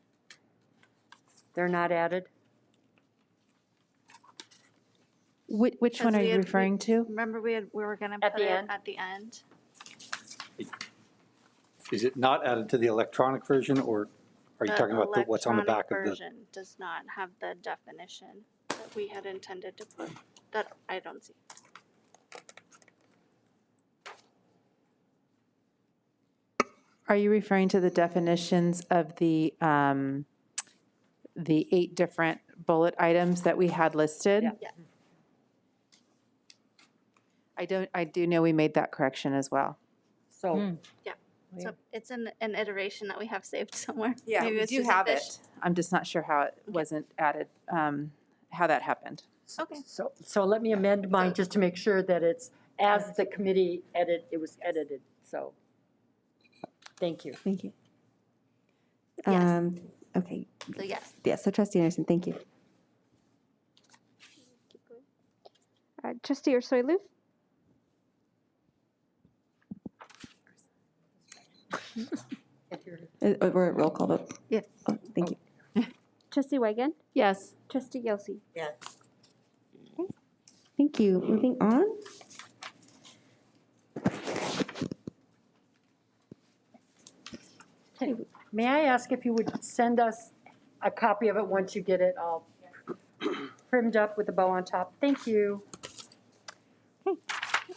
They're not added? Which one Because are we you had- referring to? Remember we were going to At put the it end? at the end? Is it not added to the electronic version, or are you talking about what's on the back of the? Version does not have the definition that we had intended to put, that I don't see. Are you referring to the definitions of the 8 different bullet items that we had listed? Yeah. I do know we made that correction as well. So, So it's an iteration that we have saved somewhere. Yeah, Maybe we it's do just a have fish. it. I'm just not sure how it wasn't added, how that happened. Okay. so let me amend mine just to make sure that it's as the committee it was edited, so. Thank you. Thank you. Yes. Okay, So yes. yes, so trustee Anderson, thank you. Trustee Ursulou? We're at roll call vote. Yes. Oh, thank you. Trustee Weigand? Yes. Trustee Yelsey? Yes. Thank you. Moving on. May I ask if you would send us a copy of it once you get it all trimmed up with a bow on top? Thank you.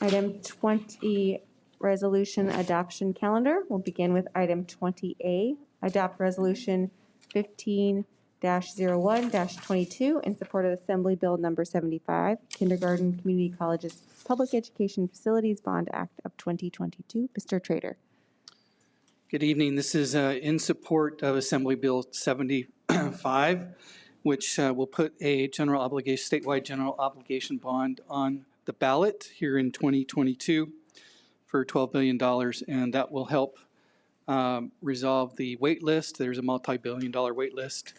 Item 20, resolution adoption calendar. We'll begin with item 20A, adopt resolution 15-01-22 in support of Assembly Bill number 75, Kindergarten Community Colleges Public Education Facilities Bond Act of 2022. Mr. Trader. Good evening. This is in support of Assembly Bill 75, which will put a statewide general obligation bond on the ballot here in 2022 for $12 billion, and that will help resolve the wait list. There's a multi-billion-dollar wait list,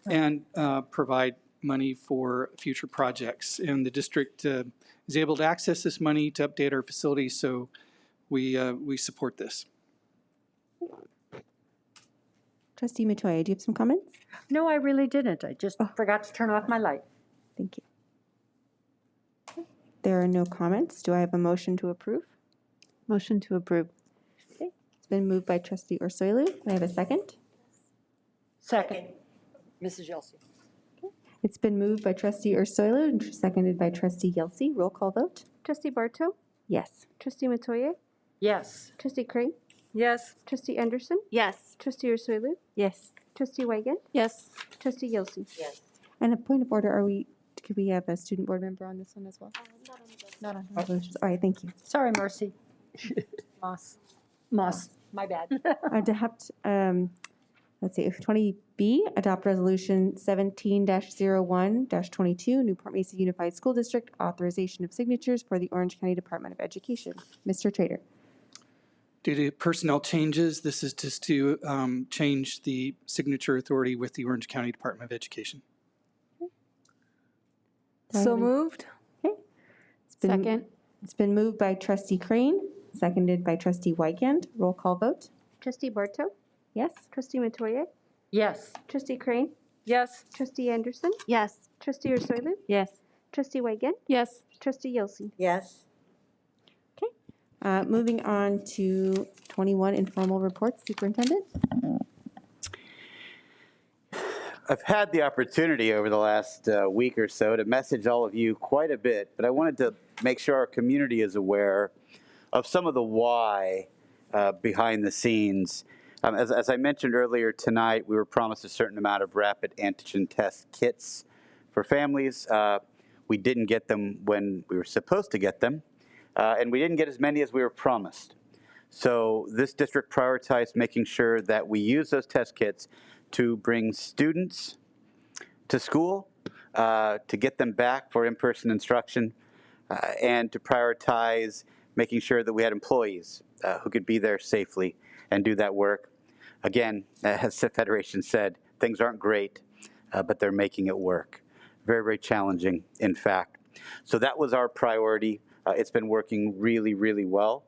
and provide money for future projects. And the district is able to access this money to update our facilities, so we support this. Trustee Matoye, do you have some comments? No, I really didn't. I just forgot to turn off my light. Thank you. There are no comments. Do I have a motion to approve? Motion to approve. Okay. It's been moved by trustee Ursulou. Can I have a second? Second. Mrs. Yelsey. It's been moved by trustee Ursulou and seconded by trustee Yelsey. Roll call vote. Trustee Barto? Yes. Trustee Matoye? Yes. Trustee Crane? Yes. Trustee Anderson? Yes. Trustee Ursulou? Yes. Trustee Weigand? Yes. Trustee Yelsey? Yes. And a point of order, could we have a student board member on this one as well? Not on resolutions. All right, thank you. Sorry, Marcy. Moss, my bad. Adopt, let's see, 20B, adopt resolution 17-01-22, Newport-Mesa Unified School District, authorization of signatures for the Orange County Department of Education. Mr. Trader. Due to personnel changes, this is just to change the signature authority with the Orange County Department of Education. So moved? Okay. Second. It's been moved by trustee Crane, seconded by trustee Weigand. Roll call vote. Trustee Barto? Yes. Trustee Matoye? Yes. Trustee Crane? Yes. Trustee Anderson? Yes. Trustee Ursulou? Yes. Trustee Weigand? Yes. Trustee Yelsey? Yes. Moving on to 21, informal reports, superintendent. I've had the opportunity over the last week or so to message all of you quite a bit, but I wanted to make sure our community is aware of some of the why behind the scenes. As I mentioned earlier tonight, we were promised a certain amount of rapid antigen test kits for families. We didn't get them when we were supposed to get them, and we didn't get as many as we were promised. So this district prioritized making sure that we use those test kits to bring students to school, to get them back for in-person instruction, and to prioritize making sure that we had employees who could be there safely and do that work. Again, as the Federation said, things aren't great, but they're making it work. Very, very challenging, in fact. So that was our priority. It's been working really, really well.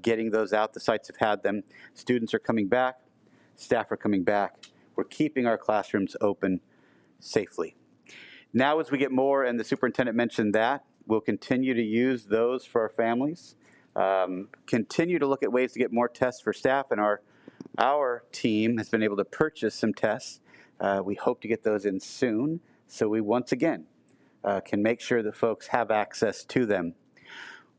Getting those out, the sites have had them. Students are coming back, staff are coming back. we're keeping our classrooms open safely. Now, as we get more, and the superintendent mentioned that, we'll continue to use those for our families, continue to look at ways to get more tests for staff, and our team has been able to purchase some tests. We hope to get those in soon, so we once again can make sure that folks have access to them.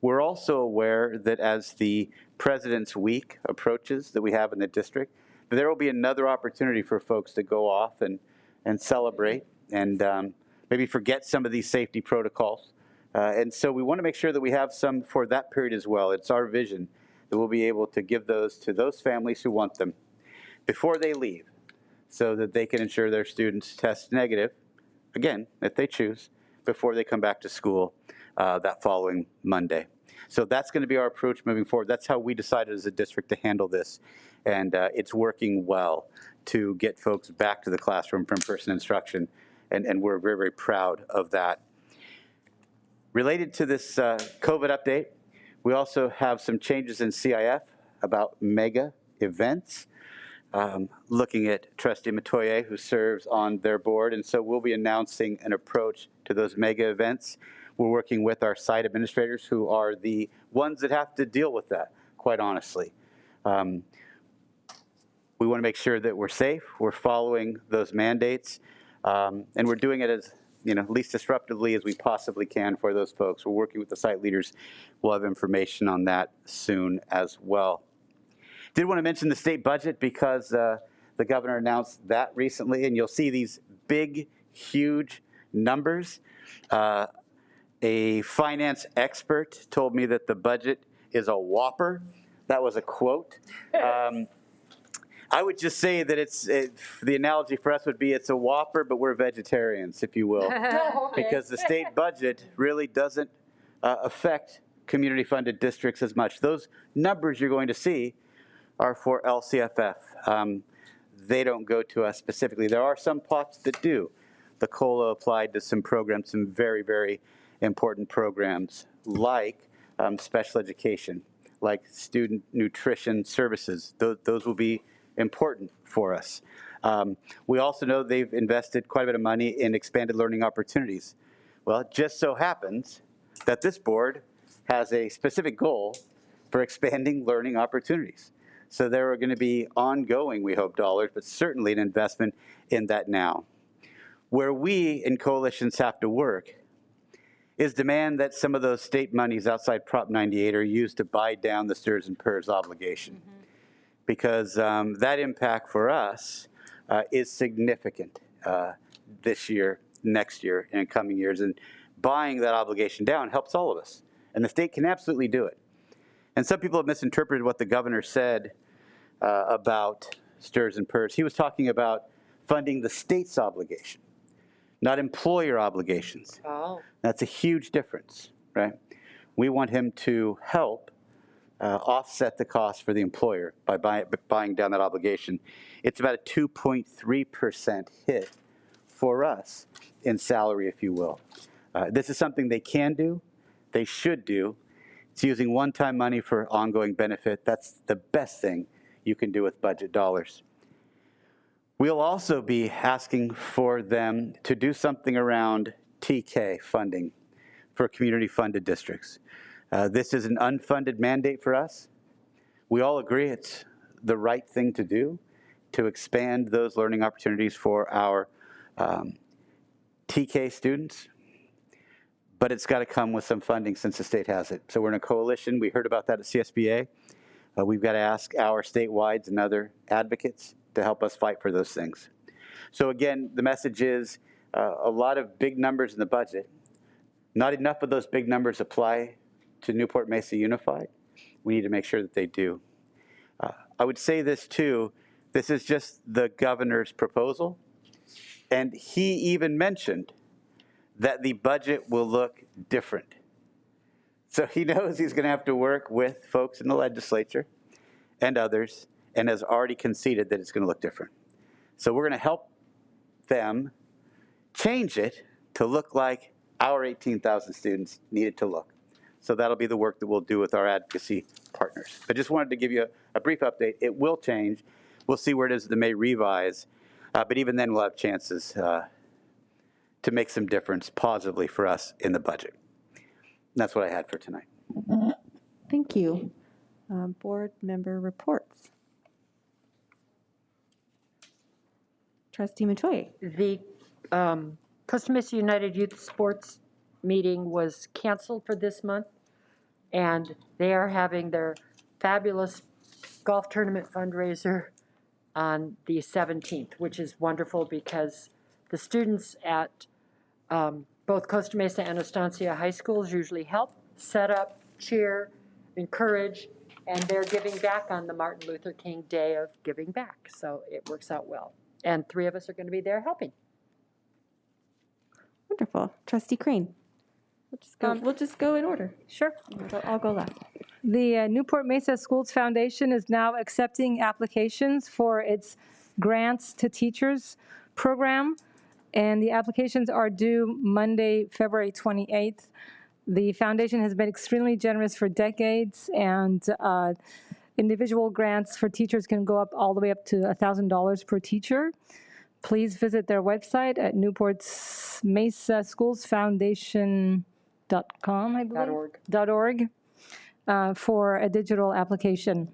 We're also aware that as the President's Week approaches that we have in the district, there will be another opportunity for folks to go off and celebrate and maybe forget some of these safety protocols. And so we want to make sure that we have some for that period as well. It's our vision that we'll be able to give those to those families who want them before they leave, so that they can ensure their students test negative, again, if they choose, before they come back to school that following Monday. So that's going to be our approach moving forward. That's how we decided as a district to handle this. And it's working well to get folks back to the classroom for in-person instruction. And we're very, very proud of that. Related to this COVID update, we also have some changes in CIF about mega events. Looking at Trustee Matoye, who serves on their board, and so we'll be announcing an approach to those mega events. We're working with our site administrators, who are the ones that have to deal with that, quite honestly. We want to make sure that we're safe, we're following those mandates, and we're doing it as least disruptively as we possibly can for those folks. We're working with the site leaders. We'll have information on that soon as well. Did want to mention the state budget because the governor announced that recently, and you'll see these big, huge numbers. A finance expert told me that the budget is a whopper. That was a quote. I would just say that the analogy for us would be it's a whopper, but we're vegetarians, if you will, because the state budget really doesn't affect community-funded districts as much. Those numbers you're going to see are for LCFF. They don't go to us specifically. There are some pots that do. The COLA applied to some programs, some very, very important programs like special education, like student nutrition services. Those will be important for us. We also know they've invested quite a bit of money in expanded learning opportunities. Well, it just so happens that this board has a specific goal for expanding learning opportunities. So there are going to be ongoing, we hope, dollars, but certainly an investment in that now. Where we in coalitions have to work is demand that some of those state monies outside Prop 98 are used to buy down the STRS and PERS obligation. Because that impact for us is significant this year, next year, and coming years. And buying that obligation down helps all of us. And the state can absolutely do it. And some people have misinterpreted what the governor said about STRS and PERS. He was talking about funding the state's obligation, not employer obligations. Oh. That's a huge difference, right? We want him to help offset the cost for the employer by buying down that obligation. It's about a 2.3% hit for us in salary, if you will. This is something they can do, they should do. It's using one-time money for ongoing benefit. That's the best thing you can do with budget dollars. We'll also be asking for them to do something around TK funding for community-funded districts. This is an unfunded mandate for us. We all agree it's the right thing to do to expand those learning opportunities for our TK students, but it's got to come with some funding since the state has it. So we're in a coalition. We heard about that at CSBA. We've got to ask our statewide and other advocates to help us fight for those things. So again, the message is a lot of big numbers in the budget. Not enough of those big numbers apply to Newport-Mesa Unified. We need to make sure that they do. I would say this too, this is just the governor's proposal. And he even mentioned that the budget will look different. So he knows he's going to have to work with folks in the legislature and others, and has already conceded that it's going to look different. So we're going to help them change it to look like our 18,000 students need it to look. So that'll be the work that we'll do with our advocacy partners. I just wanted to give you a brief update. It will change. We'll see where it is that they may revise. But even then, we'll have chances to make some difference positively for us in the budget. And that's what I had for tonight. Thank you. Board member reports. Trustee Matoye. The Costa Mesa United Youth Sports meeting was canceled for this month, and they are having their fabulous golf tournament fundraiser on the 17th, which is wonderful because the students at both Costa Mesa and Estancia high schools usually help set up, cheer, encourage, and they're giving back on the Martin Luther King Day of Giving Back. So it works out well. And 3 of us are going to be there helping. Wonderful. Trustee Crane. We'll just go in order. Sure. I'll go last. The Newport-Mesa Schools Foundation is now accepting applications for its Grants to Teachers program, and the applications are due Monday, February 28th. The foundation has been extremely generous for decades, and individual grants for teachers can go up all the way up to $1,000 per teacher. Please visit their website at Newport-Mesa Schools Foundation.com, I believe. .org. For a digital application.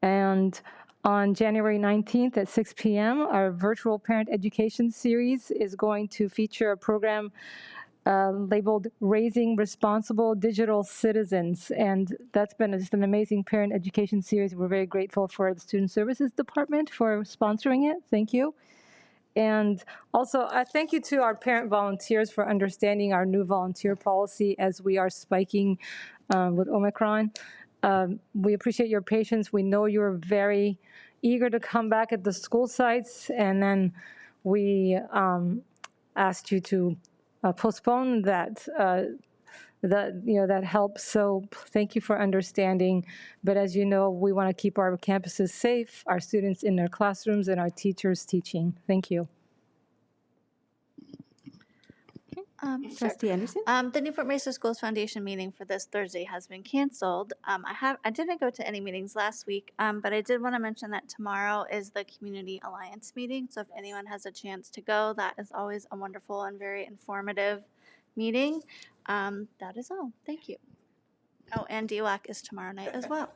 And on January 19th at 6 p.m., our virtual parent education series is going to feature a program labeled Raising Responsible Digital Citizens. And that's been just an amazing parent education series. We're very grateful for the Student Services Department for sponsoring it. Thank you. And also, thank you to our parent volunteers for understanding our new volunteer policy as we are spiking with Omicron. We appreciate your patience. We know you're very eager to come back at the school sites, and then we asked you to postpone that. That helps. So thank you for understanding. But as you know, we want to keep our campuses safe, our students in their classrooms, and our teachers teaching. Thank you. Trustee Anderson. The Newport-Mesa Schools Foundation meeting for this Thursday has been canceled. I didn't go to any meetings last week, but I did want to mention that tomorrow is the Community Alliance meeting. So if anyone has a chance to go, that is always a wonderful and very informative meeting. That is all. Thank you. Oh, and DWAC is tomorrow night as well.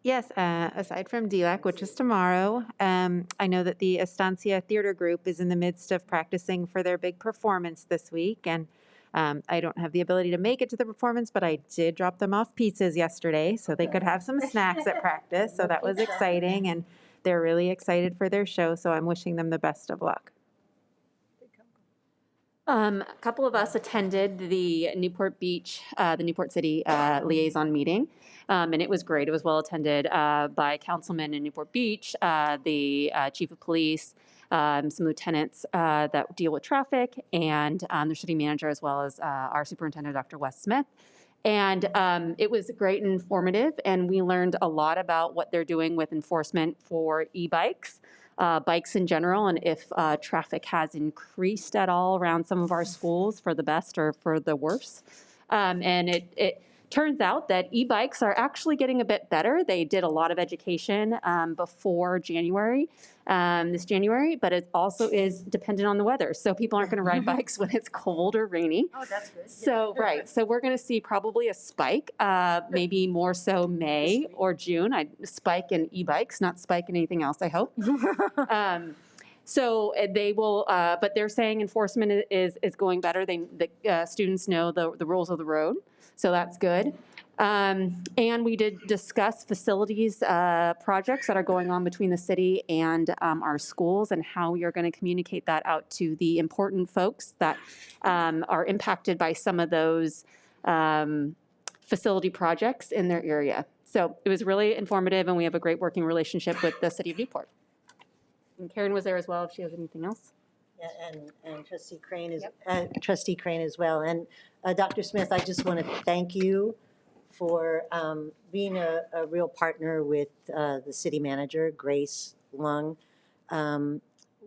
Yes, aside from DLAC, which is tomorrow, I know that the Estancia Theater Group is in the midst of practicing for their big performance this week, and I don't have the ability to make it to the performance, but I did drop them off pizzas yesterday so they could have some snacks at practice, so that was exciting, and they're really excited for their show, so I'm wishing them the best of luck. A couple of us attended the Newport City liaison meeting, and it was great. It was well attended by councilmen in Newport Beach, the chief of police, some lieutenants that deal with traffic, and their city manager, as well as our superintendent, Dr. Wes Smith. And it was great and informative, and we learned a lot about what they're doing with enforcement for e-bikes. Bikes in general, and if traffic has increased at all around some of our schools for the best or for the worse. And it turns out that e-bikes are actually getting a bit better. They did a lot of education before January, this January, but it also is dependent on the weather. So people aren't going to ride bikes when it's cold or rainy. Oh, that's good. So, right. So we're going to see probably a spike, maybe more so May or June. I spike in e-bikes, not spike in anything else, I hope. So they will, but they're saying enforcement is going better. The students know the rules of the road, so that's good. And we did discuss facilities projects that are going on between the city and our schools, and how we are going to communicate that out to the important folks that are impacted by some of those facility projects in their area. So it was really informative, and we have a great working relationship with the city of Newport. And Karen was there as well, if she has anything else. Yeah, and Trustee Crane is Trustee Crane as well. And Dr. Smith, I just want to thank you for being a real partner with the city manager, Grace Lung.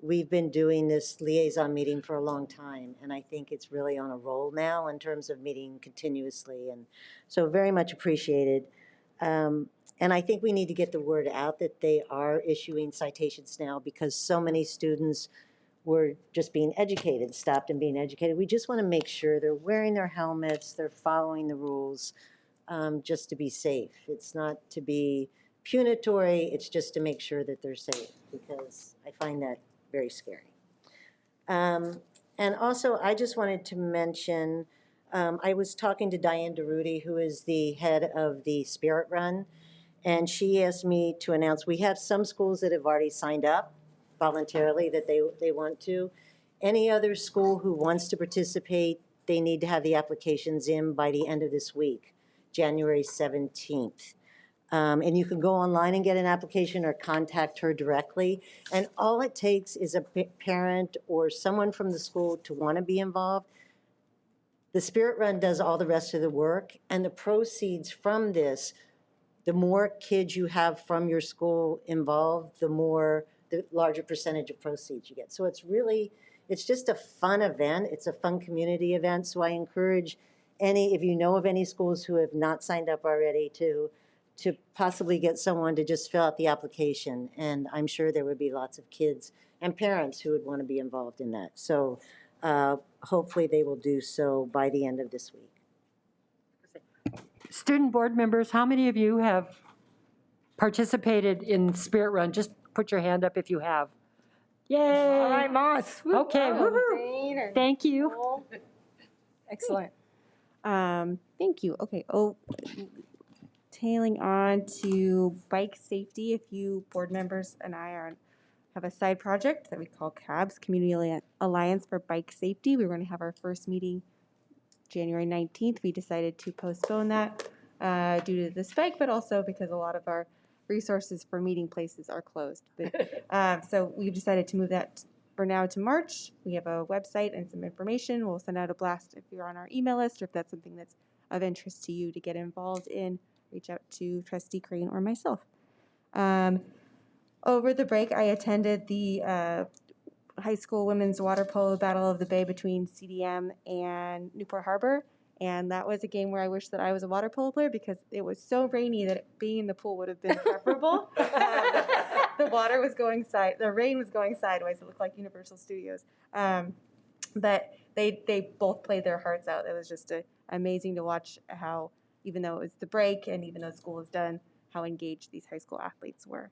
We've been doing this liaison meeting for a long time, and I think it's really on a roll now in terms of meeting continuously, and so very much appreciated. And I think we need to get the word out that they are issuing citations now because so many students were just being educated, stopped and being educated. We just want to make sure they're wearing their helmets, they're following the rules, just to be safe. It's not to be punitory, it's just to make sure that they're safe, because I find that very scary. And also, I just wanted to mention, I was talking to Diane DeRudy, who is the head of the Spirit Run, and she asked me to announce, we have some schools that have already signed up voluntarily that they want to. Any other school who wants to participate, they need to have the applications in by the end of this week, January 17th. And you can go online and get an application or contact her directly. And all it takes is a parent or someone from the school to want to be involved. The Spirit Run does all the rest of the work, and the proceeds from this, the more kids you have from your school involved, the larger percentage of proceeds you get. So it's just a fun event. It's a fun community event. So I encourage if you know of any schools who have not signed up already, to possibly get someone to just fill out the application. And I'm sure there would be lots of kids and parents who would want to be involved in that. So hopefully they will do so by the end of this week. Student board members, how many of you have participated in Spirit Run? Just put your hand up if you have. Yay! All right, Moss. Okay, woohoo! Thank you. Excellent. Thank you. Okay. Tailing on to bike safety, a few board members and I have a side project that we call CABS, Community Alliance for Bike Safety. We were going to have our first meeting January 19th. We decided to postpone that due to the spike, but also because a lot of our resources for meeting places are closed. But, so we've decided to move that for now to March. We have a website and some information. We'll send out a blast if you're on our email list, or if that's something that's of interest to you to get involved in. Reach out to Trustee Crane or myself. Over the break, I attended the high school women's water polo Battle of the Bay between CDM and Newport Harbor. And that was a game where I wish that I was a water polo player because it was so rainy that being in the pool would have been preferable. The rain was going sideways. It looked like Universal Studios. But they both played their hearts out. It was just amazing to watch how, even though it was the break and even though school was done, how engaged these high school athletes were.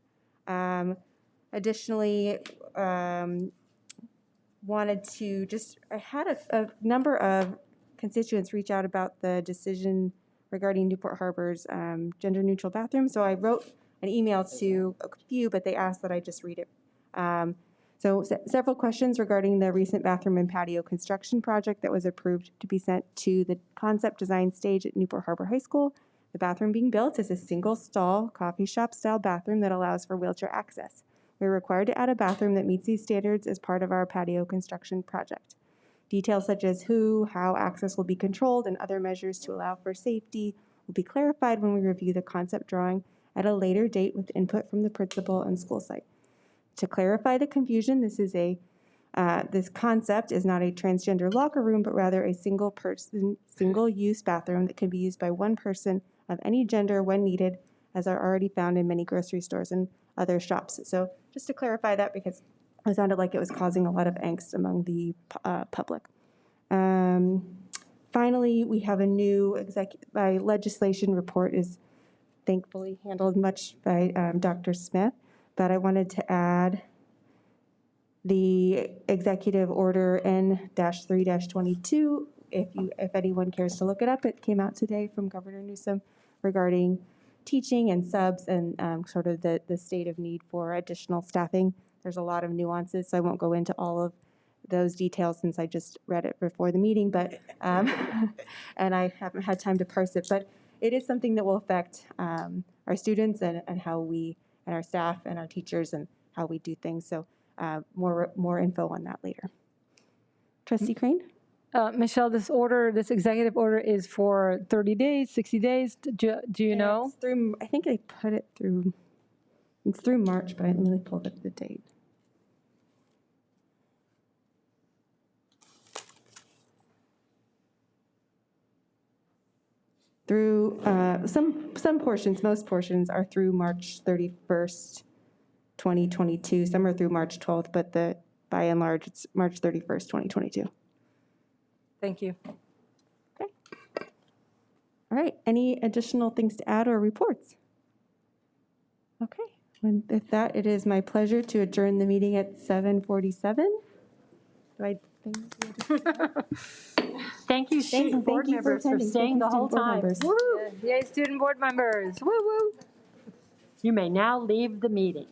Additionally, I had a number of constituents reach out about the decision regarding Newport Harbor's gender-neutral bathroom. So I wrote an email to a few, but they asked that I just read it. Several questions regarding the recent bathroom and patio construction project that was approved to be sent to the concept design stage at Newport Harbor High School. The bathroom being built is a single-stall, coffee shop-style bathroom that allows for wheelchair access. We're required to add a bathroom that meets these standards as part of our patio construction project. Details such as who, how access will be controlled, and other measures to allow for safety will be clarified when we review the concept drawing at a later date with input from the principal and school site. To clarify the confusion, this concept is not a transgender locker room, but rather a single-use bathroom that can be used by one person of any gender when needed, as are already found in many grocery stores and other shops. So just to clarify that, because it sounded like it was causing a lot of angst among the public. Finally, we have a new legislation report is thankfully handled much by Dr. Smith, but I wanted to add the Executive Order N-3-22. If anyone cares to look it up, it came out today from Governor Newsom regarding teaching and subs and sort of the state of need for additional staffing. There's a lot of nuances, so I won't go into all of those details since I just read it before the meeting, but and I haven't had time to parse it. But it is something that will affect our students and how we and our staff and our teachers and how we do things. So more info on that later. Trustee Crane? Michelle, this executive order is for 30 days, 60 days. Do you know? It's through, I think I put it through, it's through March, but I didn't really pull up the date. through, some portions, most portions are through March 31st, 2022. Some are through March 12th, but by and large, it's March 31st, 2022. Thank you. Okay. All right, any additional things to add or reports? Okay, and with that, it is my pleasure to adjourn the meeting at 7:47. Do I think? Thank you, student board members, for staying the whole time. Woo! Yay, student board members. Woo, woo. You may now leave the meeting.